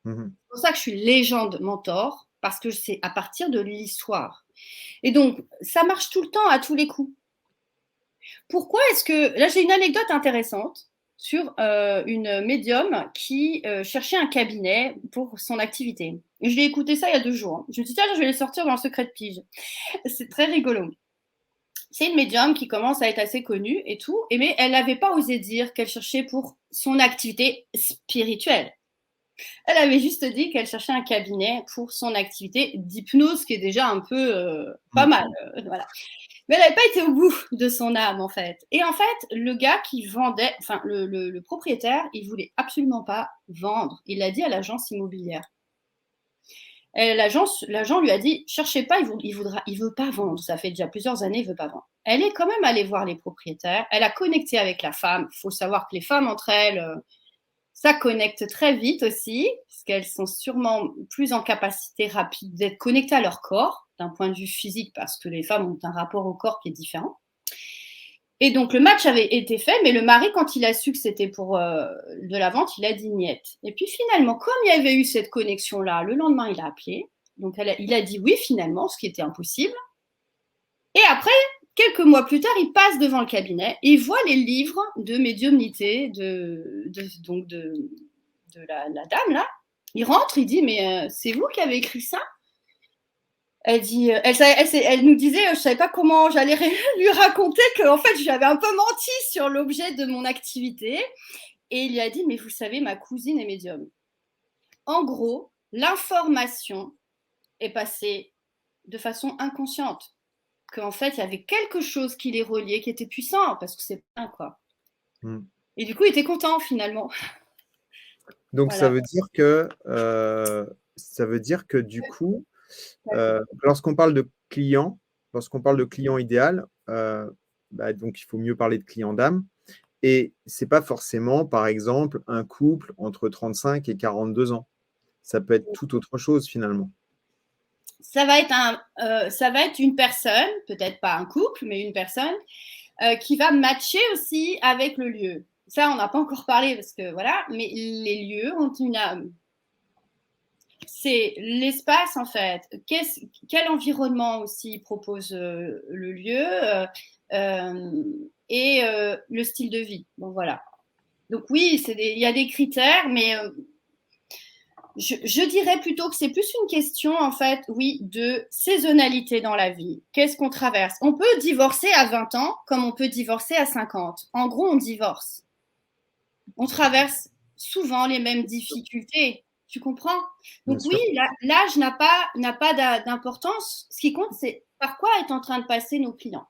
C'est pour ça que je suis légende mentor, parce que c'est à partir de l'histoire. Et donc, ça marche tout le temps, à tous les coups. Pourquoi est-ce que... Là, j'ai une anecdote intéressante sur une médium qui cherchait un cabinet pour son activité. Et je l'ai écouté ça il y a 2 jours. Je me suis dit, tiens, je vais les sortir dans le secret de pige. C'est très rigolo. C'est une médium qui commence à être assez connue et tout, mais elle n'avait pas osé dire qu'elle cherchait pour son activité spirituelle. Elle avait juste dit qu'elle cherchait un cabinet pour son activité d'hypnose, qui est déjà un peu pas mal. Voilà. Mais elle n'avait pas été au bout de son âme, en fait. Et en fait, le gars qui vendait, enfin, le propriétaire, il voulait absolument pas vendre. Il l'a dit à l'agence immobilière. Et l'agent lui a dit, cherchez pas, il veut pas vendre. Ça fait déjà plusieurs années, il veut pas vendre. Elle est quand même allée voir les propriétaires. Elle a connecté avec la femme. Il faut savoir que les femmes entre elles, ça connecte très vite aussi, parce qu'elles sont sûrement plus en capacité rapide d'être connectées à leur corps, d'un point de vue physique, parce que les femmes ont un rapport au corps qui est différent. Et donc, le match avait été fait, mais le mari, quand il a su que c'était pour de la vente, il a dit niette. Et puis finalement, comme il y avait eu cette connexion-là, le lendemain, il a appelé. Donc, il a dit oui, finalement, ce qui était impossible. Et après, quelques mois plus tard, il passe devant le cabinet et il voit les livres de médiumnité de la dame, là. Il rentre, il dit, mais c'est vous qui avez écrit ça? Elle dit, elle nous disait, je savais pas comment j'allais lui raconter qu'en fait, j'avais un peu menti sur l'objet de mon activité. Et il lui a dit, mais vous savez, ma cousine est médium. En gros, l'information est passée de façon inconsciente. Qu'en fait, il y avait quelque chose qui les reliait, qui était puissant, parce que c'est pas quoi. Et du coup, il était content finalement. Donc, Voilà. ça veut dire que du coup, lorsqu'on parle de client idéal, donc il faut mieux parler de client d'âme. Et c'est pas forcément, par exemple, un couple entre 35 et 42 ans. Ça peut être tout autre chose finalement. Ça va être une personne, peut-être pas un couple, mais une personne qui va matcher aussi avec le lieu. Ça, on n'a pas encore parlé parce que voilà, mais les lieux ont une âme. C'est l'espace en fait. Quel environnement aussi propose le lieu et le style de vie. Bon voilà. Donc oui, il y a des critères, mais je dirais plutôt que c'est plus une question, en fait, oui, de saisonnalité dans la vie. Qu'est-ce qu'on traverse? On peut divorcer à 20 ans comme on peut divorcer à 50. En gros, on divorce. On traverse souvent les mêmes difficultés. Tu comprends? Donc oui, l'âge n'a pas d'importance. Ce qui compte, c'est par quoi est en train de passer nos clients.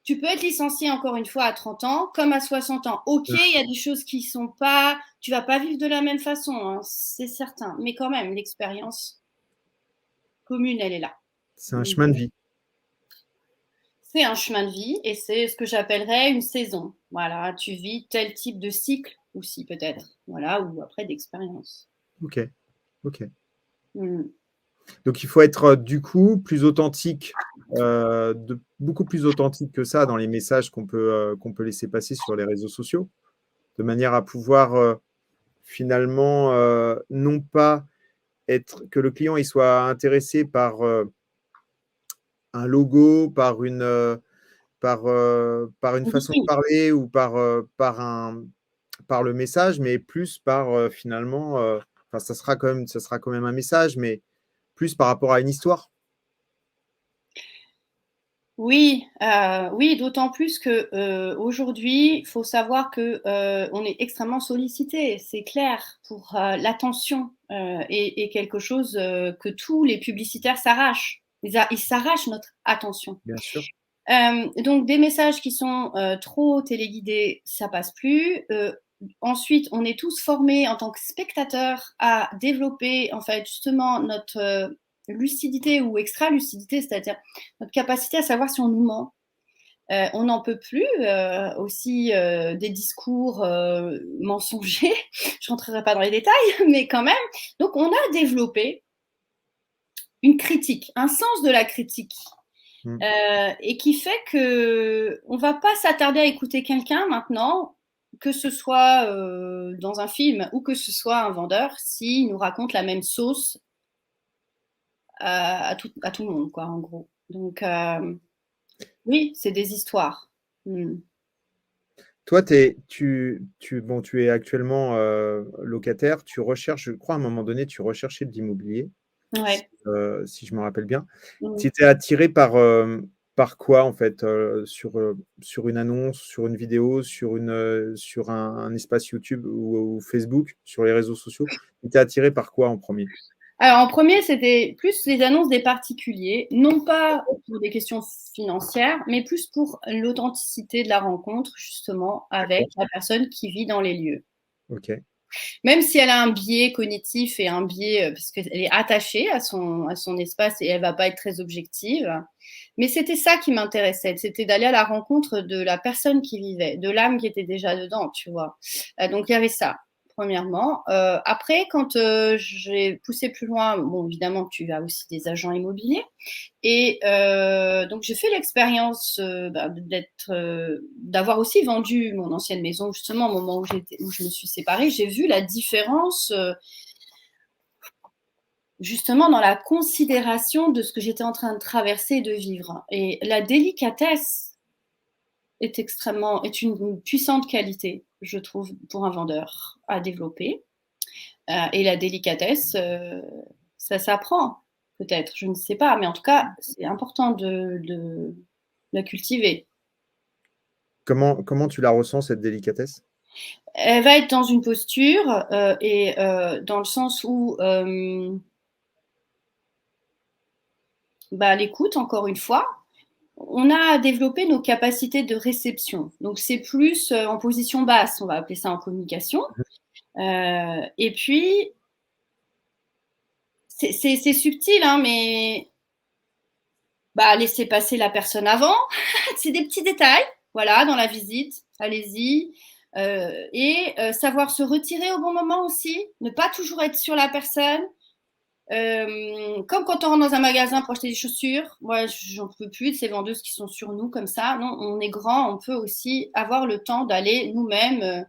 Tu peux être licencié encore une fois à 30 ans comme à 60 ans. Ok, il y a des choses qui sont pas, tu vas pas vivre de la même façon, hein, c'est certain. Mais quand même, l'expérience commune, elle est là. C'est un chemin de vie. C'est un chemin de vie et c'est ce que j'appellerais une saison. Voilà, tu vis tel type de cycle aussi peut-être. Voilà, ou après d'expérience. Ok. Donc il faut être du coup plus authentique, beaucoup plus authentique que ça dans les messages qu'on peut laisser passer sur les réseaux sociaux, de manière à pouvoir finalement non pas être que le client il soit intéressé par un logo, par une façon de parler ou par le message, mais plus par finalement, ça sera quand même un message, mais plus par rapport à une histoire. Oui, d'autant plus que aujourd'hui, il faut savoir que on est extrêmement sollicité, c'est clair, pour l'attention et quelque chose que tous les publicitaires s'arrachent. Ils s'arrachent notre attention. Bien sûr. Donc des messages qui sont trop téléguidés, ça passe plus. Ensuite, on est tous formés en tant que spectateurs à développer en fait justement notre lucidité ou extra-lucidité, c'est-à-dire notre capacité à savoir si on nous ment. On n'en peut plus aussi des discours mensongers. Je rentrerai pas dans les détails, mais quand même. Donc, on a développé une critique, un sens de la critique. Et qui fait que on va pas s'attarder à écouter quelqu'un maintenant, que ce soit dans un film ou que ce soit un vendeur, s'il nous raconte la même sauce à tout le monde, quoi, en gros. Donc, oui, c'est des histoires. Toi, tu es actuellement locataire, tu recherches, je crois à un moment donné, tu recherchais de l'immobilier, Ouais. si je me rappelle bien. Tu étais attiré par quoi, en fait, sur une annonce, sur une vidéo, sur un espace YouTube ou Facebook, sur les réseaux sociaux? Tu étais attiré par quoi en premier? Alors, en premier, c'était plus les annonces des particuliers, non pas pour des questions financières, mais plus pour l'authenticité de la rencontre, justement, avec la personne qui vit dans les lieux. Ok. Même si elle a un biais cognitif et un biais, parce qu'elle est attachée à son espace et elle ne va pas être très objective. Mais c'était ça qui m'intéressait, c'était d'aller à la rencontre de la personne qui vivait, de l'âme qui était déjà dedans, tu vois. Donc il y avait ça, premièrement. Après, quand j'ai poussé plus loin, bon, évidemment, tu as aussi des agents immobiliers. Et donc j'ai fait l'expérience d'avoir aussi vendu mon ancienne maison justement au moment où je me suis séparée. J'ai vu la différence justement dans la considération de ce que j'étais en train de traverser et de vivre. Et la délicatesse est une puissante qualité, je trouve, pour un vendeur à développer. Et la délicatesse, ça s'apprend. Peut-être, je ne sais pas, mais en tout cas, c'est important de la cultiver. Comment tu la ressens, cette délicatesse? Elle va être dans une posture et dans le sens où l'écoute, encore une fois, on a développé nos capacités de réception. Donc, c'est plus en position basse, on va appeler ça en communication. Et puis, c'est subtil, hein, mais laisser passer la personne avant, c'est des petits détails, voilà, dans la visite, allez-y. Et savoir se retirer au bon moment aussi, ne pas toujours être sur la personne. Comme quand on rentre dans un magasin pour acheter des chaussures, moi j'en peux plus de ces vendeuses qui sont sur nous comme ça. Non, on est grand, on peut aussi avoir le temps d'aller nous-mêmes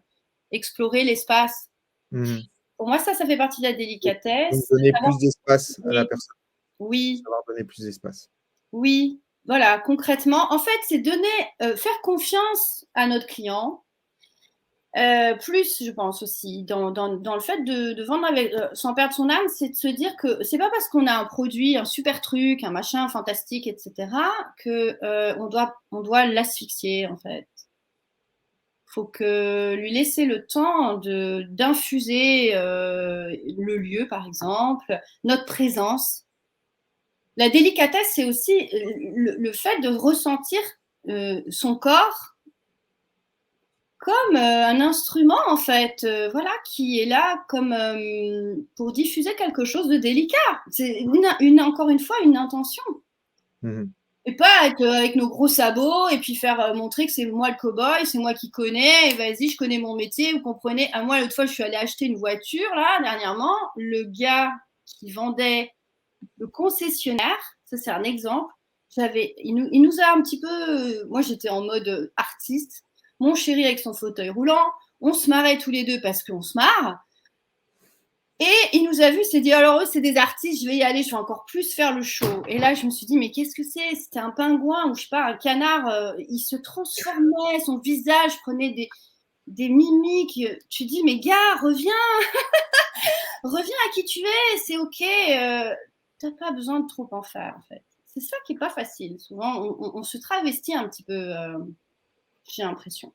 explorer l'espace. Pour moi, ça fait partie de la délicatesse. Donc, donner plus d'espace à la personne. Oui. Savoir donner plus d'espace. Oui, voilà, concrètement. En fait, c'est faire confiance à notre client. Plus, je pense aussi, dans le fait de vendre sans perdre son âme, c'est de se dire que c'est pas parce qu'on a un produit, un super truc, un machin fantastique, etc., que on doit l'asphyxier, en fait. Faut que lui laisser le temps d'infuser le lieu, par exemple, notre présence. La délicatesse, c'est aussi le fait de ressentir son corps comme un instrument, en fait, voilà, qui est là comme pour diffuser quelque chose de délicat. C'est encore une fois une intention. Et pas être avec nos gros sabots et puis faire montrer que c'est moi le cow-boy, c'est moi qui connais, et vas-y, je connais mon métier, vous comprenez. Moi, l'autre fois, je suis allée acheter une voiture, là, dernièrement. Le gars qui vendait, le concessionnaire, ça c'est un exemple, il nous a un petit peu, moi j'étais en mode artiste, mon chéri avec son fauteuil roulant, on se marrait tous les deux parce qu'on se marre, et il nous a vu, il s'est dit, alors eux c'est des artistes, je vais y aller, je vais encore plus faire le show. Et là je me suis dit, mais qu'est-ce que c'est? C'était un pingouin ou je sais pas, un canard, il se transformait, son visage prenait des mimiques. Tu dis, mais gars, reviens reviens à qui tu es, c'est ok, t'as pas besoin de trop en faire, en fait. C'est ça qui est pas facile. Souvent, on se travestit un petit peu, j'ai l'impression.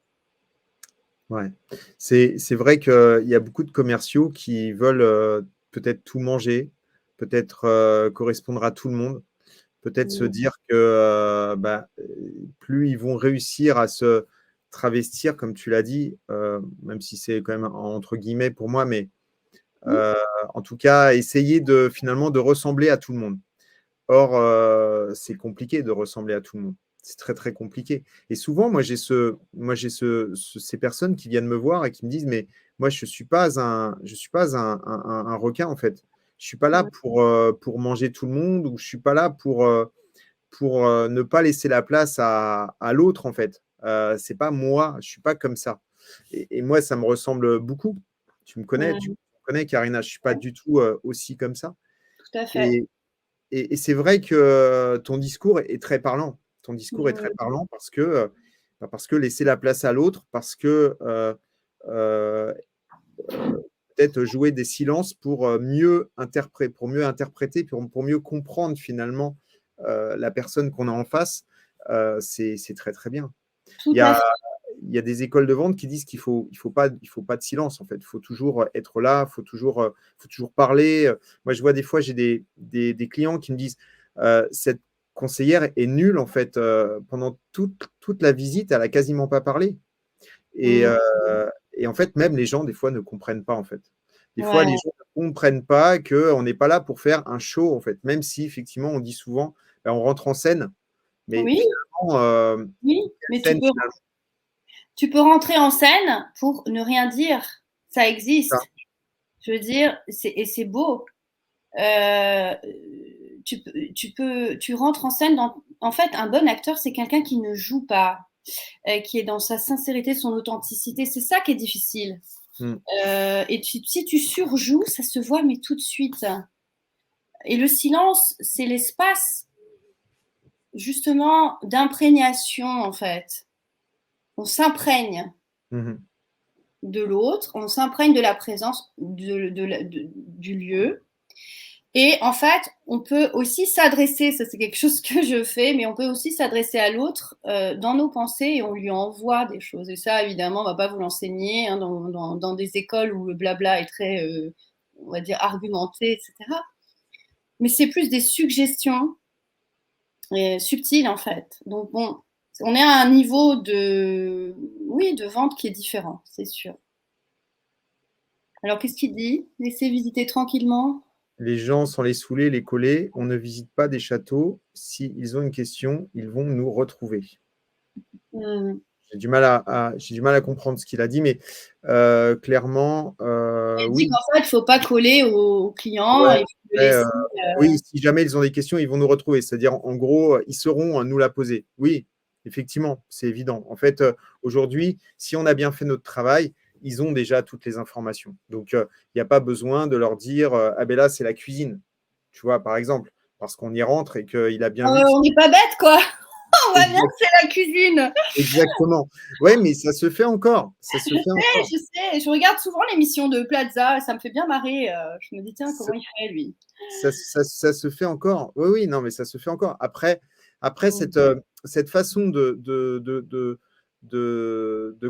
Ouais, c'est vrai qu'il y a beaucoup de commerciaux qui veulent peut-être tout manger, peut-être correspondre à tout le monde, peut-être se dire que plus ils vont réussir à se travestir, comme tu l'as dit, même si c'est quand même entre guillemets pour moi, mais en tout cas, essayer finalement de ressembler à tout le monde. Or, c'est compliqué de ressembler à tout le monde. C'est très, très compliqué. Et souvent, moi, j'ai ces personnes qui viennent me voir et qui me disent, mais moi, je ne suis pas un requin, en fait. Je ne suis pas là pour manger tout le monde, ou je ne suis pas là pour ne pas laisser la place à l'autre, en fait. C'est pas moi, je ne suis pas comme ça. Et moi, ça me ressemble beaucoup. Tu me connais, Karina, je ne suis pas du tout aussi comme ça. Tout à fait. Et c'est vrai que ton discours est très parlant. Ton discours est très parlant parce que laisser la place à l'autre, parce que peut-être jouer des silences pour mieux interpréter, pour mieux comprendre finalement la personne qu'on a en face, c'est très, très bien. Tout Il y à a, fait. il y a des écoles de vente qui disent qu'il faut pas de silence, en fait. Il faut toujours être là, il faut toujours parler. Moi, je vois des fois, j'ai des clients qui me disent cette conseillère est nulle, en fait. Pendant toute la visite, elle n'a quasiment pas parlé. Et, et en fait, même les gens, des fois, ne comprennent pas, en fait. Des fois, Ouais. les gens ne comprennent pas qu'on n'est pas là pour faire un show, en fait. Même si, effectivement, on dit souvent, ben, on rentre en scène, mais Oui, finalement, oui, mais scène, finalement, tu peux rentrer en scène pour ne rien dire. Ça ça. existe. Je veux dire, et c'est beau. Euh, tu rentres en scène en fait, un bon acteur, c'est quelqu'un qui ne joue pas, qui est dans sa sincérité, son authenticité. C'est ça qui est difficile. Mm. Et si tu surjoues, ça se voit, mais tout de suite. Et le silence, c'est l'espace, justement, d'imprégnation, en fait. On s'imprègne Mhm. de l'autre, on s'imprègne de la présence du lieu. Et en fait, on peut aussi s'adresser, ça c'est quelque chose que je fais, mais on peut aussi s'adresser à l'autre dans nos pensées et on lui envoie des choses. Et ça, évidemment, on ne va pas vous l'enseigner hein, dans des écoles où le blabla est très, on va dire, argumenté, etc. Mais c'est plus des suggestions subtiles, en fait. Donc bon, on est à un niveau oui, de vente qui est différent, c'est sûr. Alors, qu'est-ce qu'il dit? Laissez visiter tranquillement. Les gens, sans les saouler, les coller, on ne visite pas des châteaux. S'ils ont une question, ils vont nous retrouver. Hmm. J'ai du mal j'ai du mal à comprendre ce qu'il a dit, mais clairement, Il dit oui. qu'en fait, il ne faut pas coller aux clients, Ouais, il faut le après, laisser. oui, si jamais ils ont des questions, ils vont nous retrouver. C'est-à-dire, en gros, ils sauront nous la poser. Oui, effectivement, c'est évident. En fait, aujourd'hui, si on a bien fait notre travail, ils ont déjà toutes les informations. Donc, il n'y a pas besoin de leur dire ah ben là, c'est la cuisine. Tu vois, par exemple, parce qu'on y rentre et qu'il a bien vu que On n'est pas bête, quoi. On voit bien c'est que c'est la cuisine. exactement. Ouais, mais ça se fait encore. Ça se fait encore. Je sais, je regarde souvent l'émission de Plaza, ça me fait bien marrer. Je me dis, tiens, Ça, comment il fait, lui? ça se fait encore. Oui, oui, non, mais ça se fait encore. Après Mm. cette façon de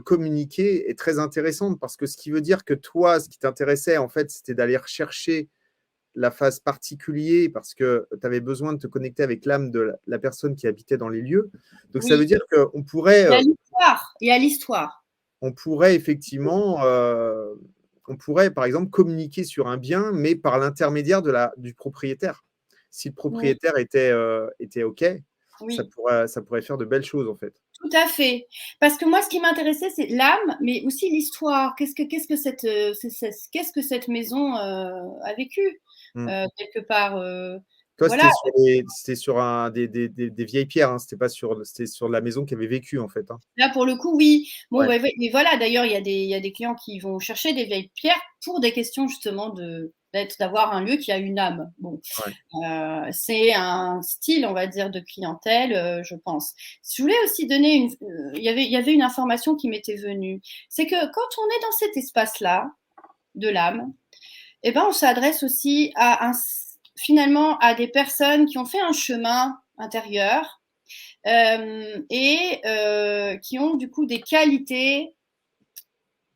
communiquer est très intéressante parce que ce qui veut dire que toi, ce qui t'intéressait, en fait, c'était d'aller rechercher la phase particulière parce que tu avais besoin de te connecter avec l'âme de la personne qui habitait dans les lieux. Donc, ça veut Oui, dire qu'on pourrait, il y a l'histoire. Il y a l'histoire. on pourrait effectivement, on pourrait par exemple communiquer sur un bien, mais par l'intermédiaire du propriétaire. Si le Mm. propriétaire était OK, Oui. ça pourrait faire de belles choses en fait. Tout à fait. Parce que moi, ce qui m'intéressait, c'est l'âme, mais aussi l'histoire. Qu'est-ce que cette maison a vécu Mm. quelque part. Toi, Voilà. c'était sur des vieilles pierres, hein. C'était sur la maison qui avait vécu en fait, hein. Là, pour le coup, oui. Bon, Ouais. ouais, ouais, mais voilà. D'ailleurs, il y a des clients qui vont chercher des vieilles pierres pour des questions justement d'avoir un lieu qui a une âme. Bon, Ouais. c'est un style, on va dire, de clientèle, je pense. Je voulais aussi donner il y avait une information qui m'était venue. C'est que quand on est dans cet espace-là de l'âme, eh ben, on s'adresse aussi finalement à des personnes qui ont fait un chemin intérieur et qui ont du coup des qualités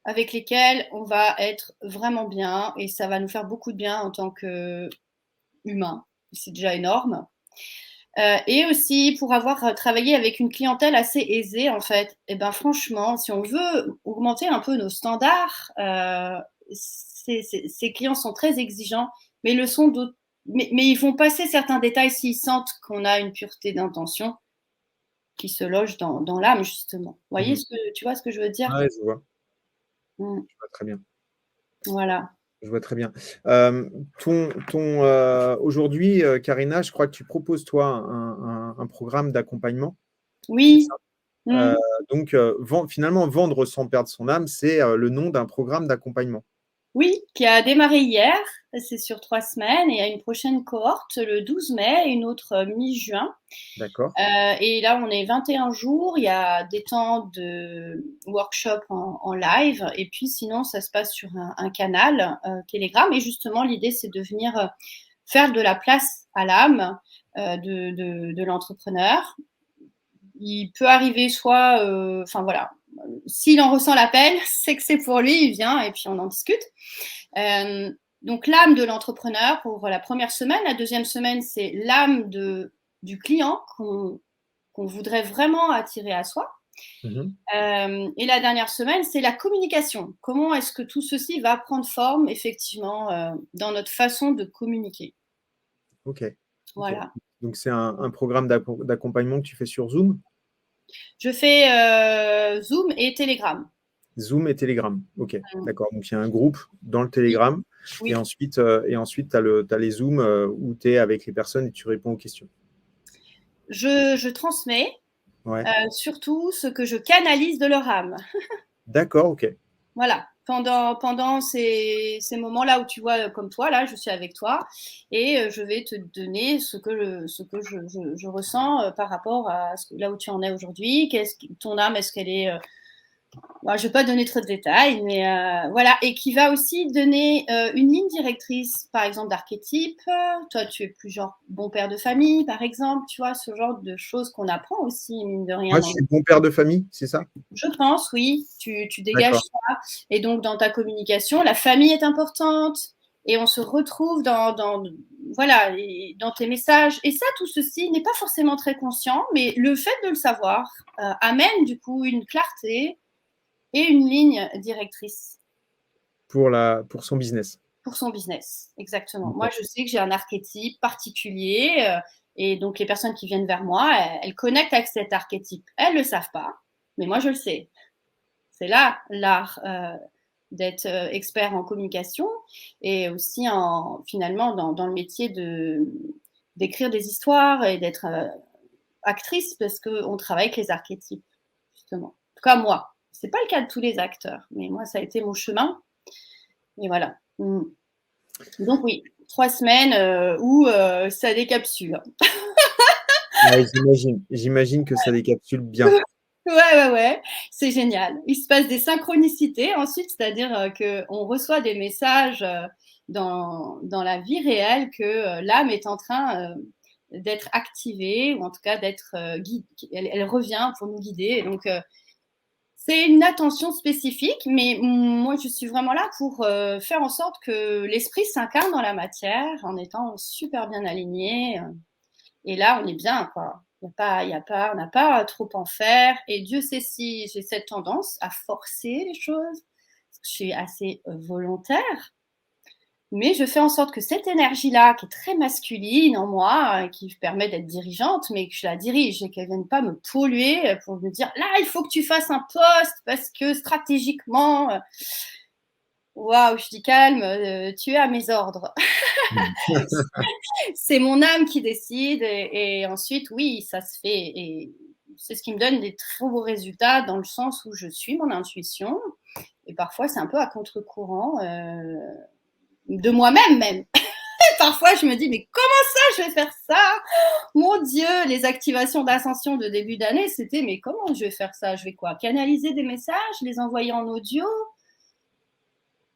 avec lesquelles on va être vraiment bien et ça va nous faire beaucoup de bien en tant qu'humain. C'est déjà énorme. Et aussi pour avoir travaillé avec une clientèle assez aisée en fait, et ben franchement, si on veut augmenter un peu nos standards, ces clients sont très exigeants, mais le sont d'autres. Mais ils vont passer certains détails s'ils sentent qu'on a une pureté d'intention qui se loge dans l'âme, justement. Vous voyez Mhm. tu vois ce que je veux dire? Ouais, je vois. Mm. Je vois très bien. Voilà. Je vois très bien. Aujourd'hui, Karina, je crois que tu proposes, toi, un programme d'accompagnement. C'est Oui. ça. Mm. Donc, finalement, vendre sans perdre son âme, c'est le nom d'un programme d'accompagnement. Oui, qui a démarré hier. C'est sur 3 semaines. Et il y a une prochaine cohorte le 12 mai et une autre mi-juin. D'accord. Et là, on est 21 jours. Il y a des temps de workshop en live. Et puis, sinon, ça se passe sur un canal Telegram. Et justement, l'idée, c'est de venir faire de la place à l'âme de l'entrepreneur. Il peut arriver soit, enfin voilà, s'il en ressent l'appel, c'est que c'est pour lui, il vient et puis on en discute. Donc l'âme de l'entrepreneur pour la première semaine. La deuxième semaine, c'est l'âme du client qu'on voudrait vraiment attirer à soi. Et la dernière semaine, c'est la communication. Comment est-ce que tout ceci va prendre forme, effectivement, dans notre façon de communiquer. Ok. Voilà. Donc, c'est un programme d'accompagnement que tu fais sur Zoom? Je fais Zoom et Telegram. Zoom et Telegram. Ok, d'accord. Donc, il y a un groupe dans le Telegram. Oui. Et ensuite, tu as les Zooms où tu es avec les personnes et tu réponds aux questions. Je transmets Ouais. surtout ce que je canalise de leur âme. D'accord, ok. Voilà. Pendant ces moments-là où tu vois, comme toi, là, je suis avec toi et je vais te donner ce que je ressens par rapport à là où tu en es aujourd'hui. Ton âme, est-ce qu'elle est bon, je ne vais pas donner trop de détails, mais voilà. Et qui va aussi donner une ligne directrice, par exemple, d'archétype. Toi, tu es plus genre bon père de famille, par exemple, tu vois, ce genre de choses qu'on apprend aussi, mine de rien. Moi, je suis bon père de famille, c'est ça? Je pense, oui, tu dégages D'accord. ça. Et donc, dans ta communication, la famille est importante. Et on se retrouve voilà, dans tes messages. Et ça, tout ceci n'est pas forcément très conscient, mais le fait de le savoir amène du coup une clarté et une ligne directrice. Pour son business. Pour son business, exactement. Moi, je sais que j'ai un archétype particulier et donc les personnes qui viennent vers moi, elles connectent avec cet archétype. Elles ne le savent pas, mais moi, je le sais. C'est là l'art d'être expert en communication et aussi finalement dans le métier d'écrire des histoires et d'être actrice parce qu'on travaille avec les archétypes, justement. En tout cas, moi. Ce n'est pas le cas de tous les acteurs, mais moi, ça a été mon chemin. Et voilà. Donc oui, 3 semaines où ça décapsule. Ouais, j'imagine que ça décapsule bien. Ouais, c'est génial. Il se passe des synchronicités ensuite, c'est-à-dire qu'on reçoit des messages dans la vie réelle que l'âme est en train d'être activée ou en tout cas d'être guidée. Elle revient pour nous guider. Donc, c'est une attention spécifique, mais moi, je suis vraiment là pour faire en sorte que l'esprit s'incarne dans la matière en étant super bien aligné. Et là, on est bien, quoi. On n'a pas à trop en faire. Et Dieu sait si j'ai cette tendance à forcer les choses. Parce que je suis assez volontaire. Mais je fais en sorte que cette énergie-là, qui est très masculine en moi, qui permet d'être dirigeante, mais que je la dirige et qu'elle ne vienne pas me polluer pour me dire là, il faut que tu fasses un poste parce que stratégiquement, waouh, je dis calme, tu es à mes ordres. C'est mon âme qui décide et ensuite, oui, ça se fait. Et c'est ce qui me donne des très beaux résultats dans le sens où je suis mon intuition. Et parfois, c'est un peu à contre-courant. De moi-même même. Parfois, je me dis, mais comment ça, je vais faire ça? Mon Dieu, les activations d'ascension de début d'année, c'était, mais comment je vais faire ça? Je vais quoi? Canaliser des messages, les envoyer en audio?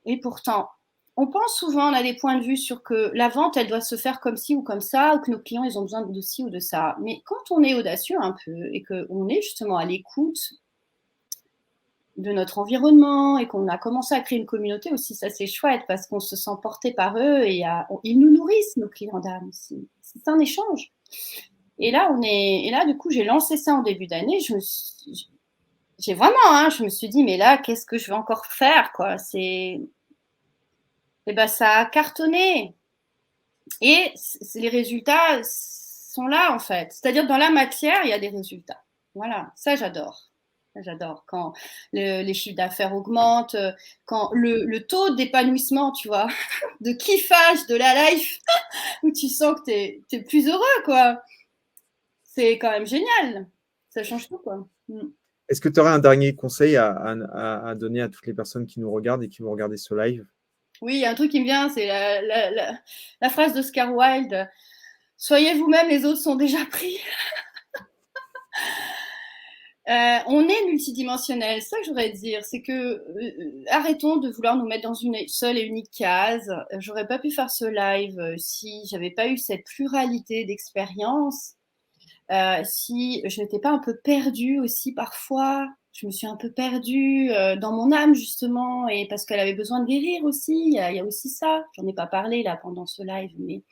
Et pourtant, on pense souvent, on a des points de vue sur que la vente, elle doit se faire comme ci ou comme ça, ou que nos clients, ils ont besoin de ci ou de ça. Mais quand on est audacieux un peu et qu'on est justement à l'écoute de notre environnement et qu'on a commencé à créer une communauté aussi, ça c'est chouette parce qu'on se sent porté par eux et ils nous nourrissent, nos clients d'âme aussi. C'est un échange. Et là, du coup, j'ai lancé ça en début d'année. J'ai vraiment, je me suis dit, mais là, qu'est-ce que je vais encore faire, quoi? Et ben, ça a cartonné. Et les résultats sont là, en fait. C'est-à-dire, dans la matière, il y a des résultats. Voilà, ça, j'adore. J'adore quand les chiffres d'affaires augmentent, quand le taux d'épanouissement, tu vois, de kiffage de la life, où tu sens que t'es plus heureux, quoi. C'est quand même génial. Ça change tout, quoi. Est-ce que tu aurais un dernier conseil à donner à toutes les personnes qui nous regardent et qui vont regarder ce live? Oui, il y a un truc qui me vient, c'est la phrase d'Oscar Wilde. Soyez vous-même, les autres sont déjà pris. On est multidimensionnel, c'est ça que je voudrais dire, c'est que arrêtons de vouloir nous mettre dans une seule et unique case. J'aurais pas pu faire ce live si j'avais pas eu cette pluralité d'expériences, si je n'étais pas un peu perdue aussi parfois. Je me suis un peu perdue dans mon âme justement, et parce qu'elle avait besoin de guérir aussi. Il y a aussi ça. J'en ai pas parlé là pendant ce live, mais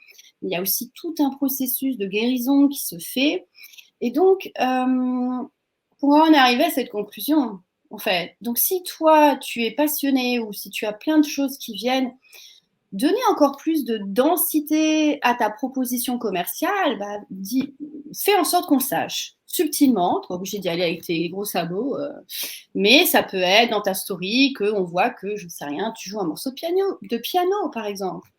il y a aussi tout un processus de guérison qui se fait. Et donc pour en arriver à cette conclusion, en fait. Donc, si toi, tu es passionné ou si tu as plein de choses qui viennent donner encore plus de densité à ta proposition commerciale, bah, fais en sorte qu'on le sache subtilement. Tu n'es pas obligé d'y aller avec tes gros sabots, mais ça peut être dans ta story qu'on voit que, je ne sais rien, tu joues un morceau de piano, par exemple.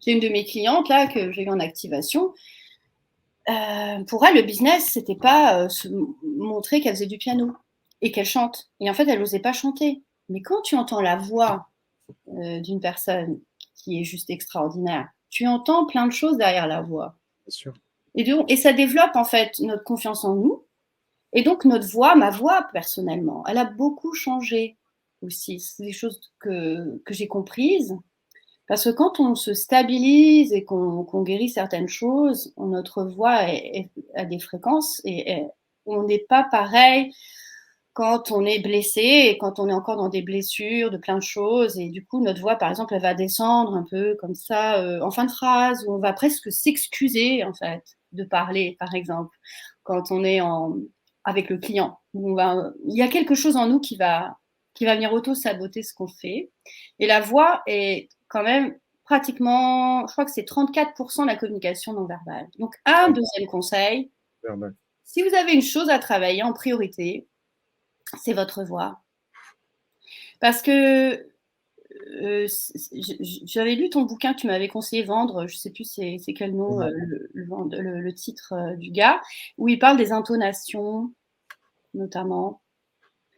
J'ai une de mes clientes là que j'ai eu en activation. Pour elle, le business, c'était pas se montrer qu'elle faisait du piano et qu'elle chante. Et en fait, elle n'osait pas chanter. Mais quand tu entends la voix d'une personne qui est juste extraordinaire, tu entends plein de choses derrière la voix. Bien sûr. Et ça développe en fait notre confiance en nous. Et donc notre voix, ma voix personnellement, elle a beaucoup changé aussi. C'est des choses que j'ai comprises. Parce que quand on se stabilise et qu'on guérit certaines choses, notre voix a des fréquences et on n'est pas pareil quand on est blessé et quand on est encore dans des blessures de plein de choses. Et du coup, notre voix, par exemple, elle va descendre un peu comme ça en fin de phrase, où on va presque s'excuser, en fait, de parler, par exemple, quand on est avec le client. Il y a quelque chose en nous qui va venir auto-saboter ce qu'on fait. Et la voix est quand même pratiquement, je crois que c'est 34% de la communication non verbale. Donc, un deuxième conseil, si vous avez une chose à travailler en priorité, c'est votre voix. Parce que j'avais lu ton bouquin que tu m'avais conseillé vendre, je ne sais plus c'est quel nom, le titre du gars, où il parle des intonations, notamment.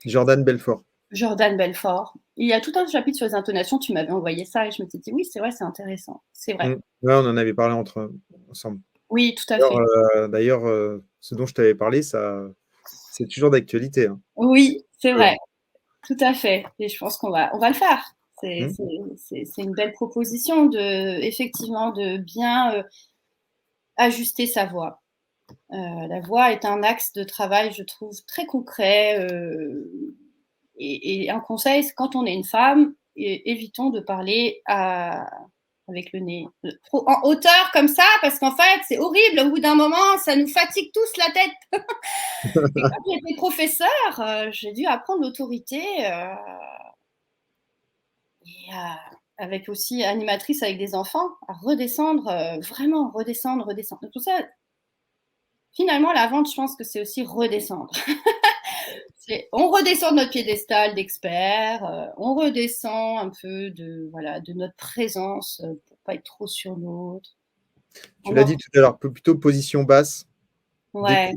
Jordan Belfort. Jordan Belfort. Il y a tout un chapitre sur les intonations, tu m'avais envoyé ça et je me suis dit, oui, c'est vrai, c'est intéressant. C'est vrai. Ouais, on en avait parlé ensemble. Oui, tout à fait. D'ailleurs, ce dont je t'avais parlé, c'est toujours d'actualité. Hein. Oui, c'est vrai. Tout à fait. Et je pense qu'on va le faire. C'est une belle proposition effectivement, de bien ajuster sa voix. La voix est un axe de travail, je trouve, très concret. Et un conseil, c'est quand on est une femme, évitons de parler avec le nez en hauteur comme ça, parce qu'en fait, c'est horrible. Au bout d'un moment, ça nous fatigue tous la tête. Et quand j'étais professeure, j'ai dû apprendre l'autorité. Avec aussi animatrice avec des enfants, à redescendre, vraiment redescendre. Donc, tout ça, finalement, la vente, je pense que c'est aussi redescendre. On redescend de notre piédestal d'expert, on redescend un peu de notre présence pour pas être trop sur l'autre. Tu l'as dit tout à l'heure, plutôt position basse, ouais.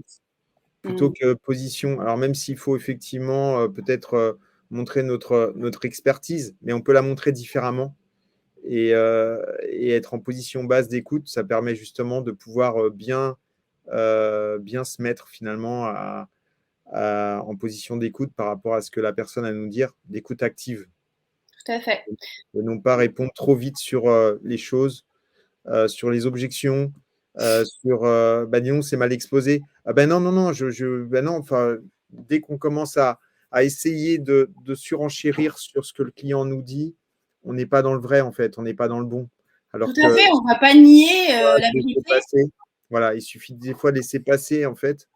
plutôt que position. Alors même s'il faut effectivement peut-être montrer notre expertise, mais on peut la montrer différemment. Et être en position basse d'écoute, ça permet justement de pouvoir bien se mettre finalement en position d'écoute par rapport à ce que la personne a à nous dire, d'écoute active. Tout à fait. Et non pas répondre trop vite sur les choses, sur les objections, sur disons, c'est mal exposé. Ah ben non, non, enfin, dès qu'on commence à essayer de surenchérir sur ce que le client nous dit, on n'est pas dans le vrai en fait, on n'est pas dans le bon. Alors tout à fait, on ne va pas nier la vérité. Voilà, il suffit des fois de laisser passer en fait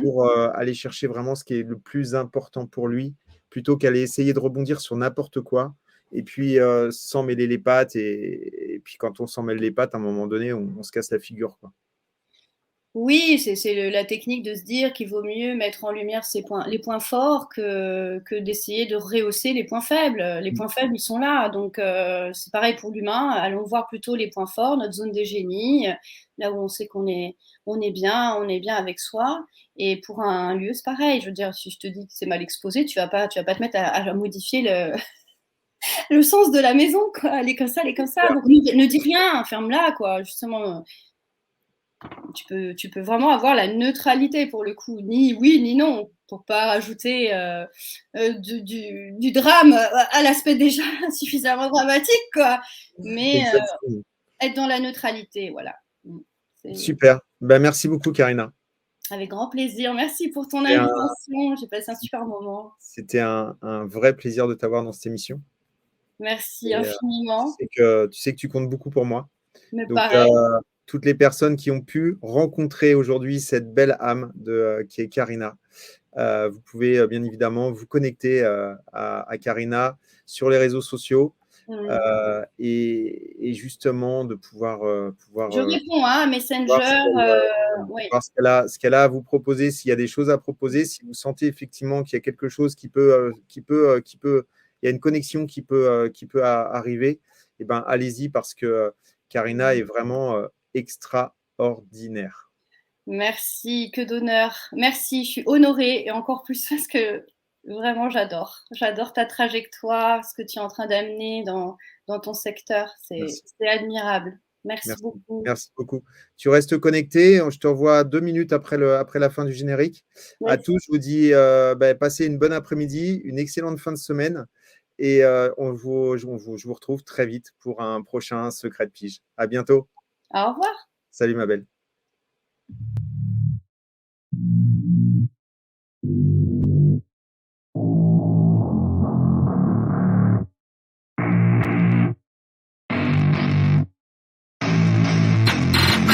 pour aller chercher vraiment ce qui est le plus important pour lui, plutôt qu'aller essayer de rebondir sur n'importe quoi et puis s'en mêler les pattes. Et puis quand on s'en mêle les pattes, à un moment donné, on se casse la figure, quoi. Oui, c'est la technique de se dire qu'il vaut mieux mettre en lumière les points forts que d'essayer de rehausser les points faibles. Les points faibles, ils sont là. Donc, c'est pareil pour l'humain. Allons voir plutôt les points forts, notre zone de génie, là où on sait qu'on est bien avec soi. Et pour un lieu, c'est pareil. Je veux dire, si je te dis que c'est mal exposé, tu vas pas te mettre à modifier le sens de la maison, quoi. Elle est comme ça, elle est comme ça. Donc, ne dis rien, ferme-la, quoi. Justement, tu peux vraiment avoir la neutralité pour le coup, ni oui ni non, pour pas rajouter du drame à l'aspect déjà suffisamment dramatique, quoi. Mais être dans la neutralité, voilà. Super. Ben, merci beaucoup, Karina. Avec grand plaisir. Merci pour ton invitation. J'ai passé un super moment. C'était un vrai plaisir de t'avoir dans cette émission. Merci infiniment. Tu sais que tu comptes beaucoup pour moi. Mais donc, pareil. toutes les personnes qui ont pu rencontrer aujourd'hui cette belle âme qui est Karina. Vous pouvez bien évidemment vous connecter à Karina sur les réseaux sociaux et justement de pouvoir je réponds à Messenger, voir ce qu'elle a à vous proposer, s'il y a des choses à proposer, si vous sentez effectivement qu'il y a quelque chose il y a une connexion qui peut arriver, et ben allez-y parce que Karina est vraiment extraordinaire. Merci, que d'honneur. Merci, je suis honorée et encore plus parce que vraiment j'adore. J'adore ta trajectoire, ce que tu es en train d'amener dans ton secteur. C'est admirable. Merci beaucoup. Merci beaucoup. Tu restes connecté. Je te revois 2 minutes après la fin du générique. Merci. À tous, je vous dis passez une bonne après-midi, une excellente fin de semaine. Et je vous retrouve très vite pour un prochain Secret de Pige. À bientôt. Au revoir. Salut ma belle.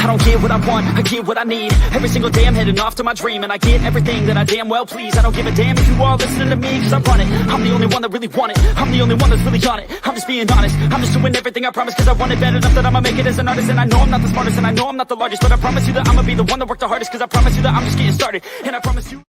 I don't get what I want, I get what I need. Every single day I'm heading off to my dream, and I get everything that I damn well please. I don't give a damn if you all listening to me, cause I run it. I'm the only one that really want it, I'm the only one that's really on it. I'm just being honest, I'm just doing everything I promise, cause I want it bad enough that I'ma make it as an artist. And I know I'm not the smartest, and I know I'm not the largest, but I promise you that I'ma be the one that worked the hardest, cause I promise you that I'm just getting started. And I promise you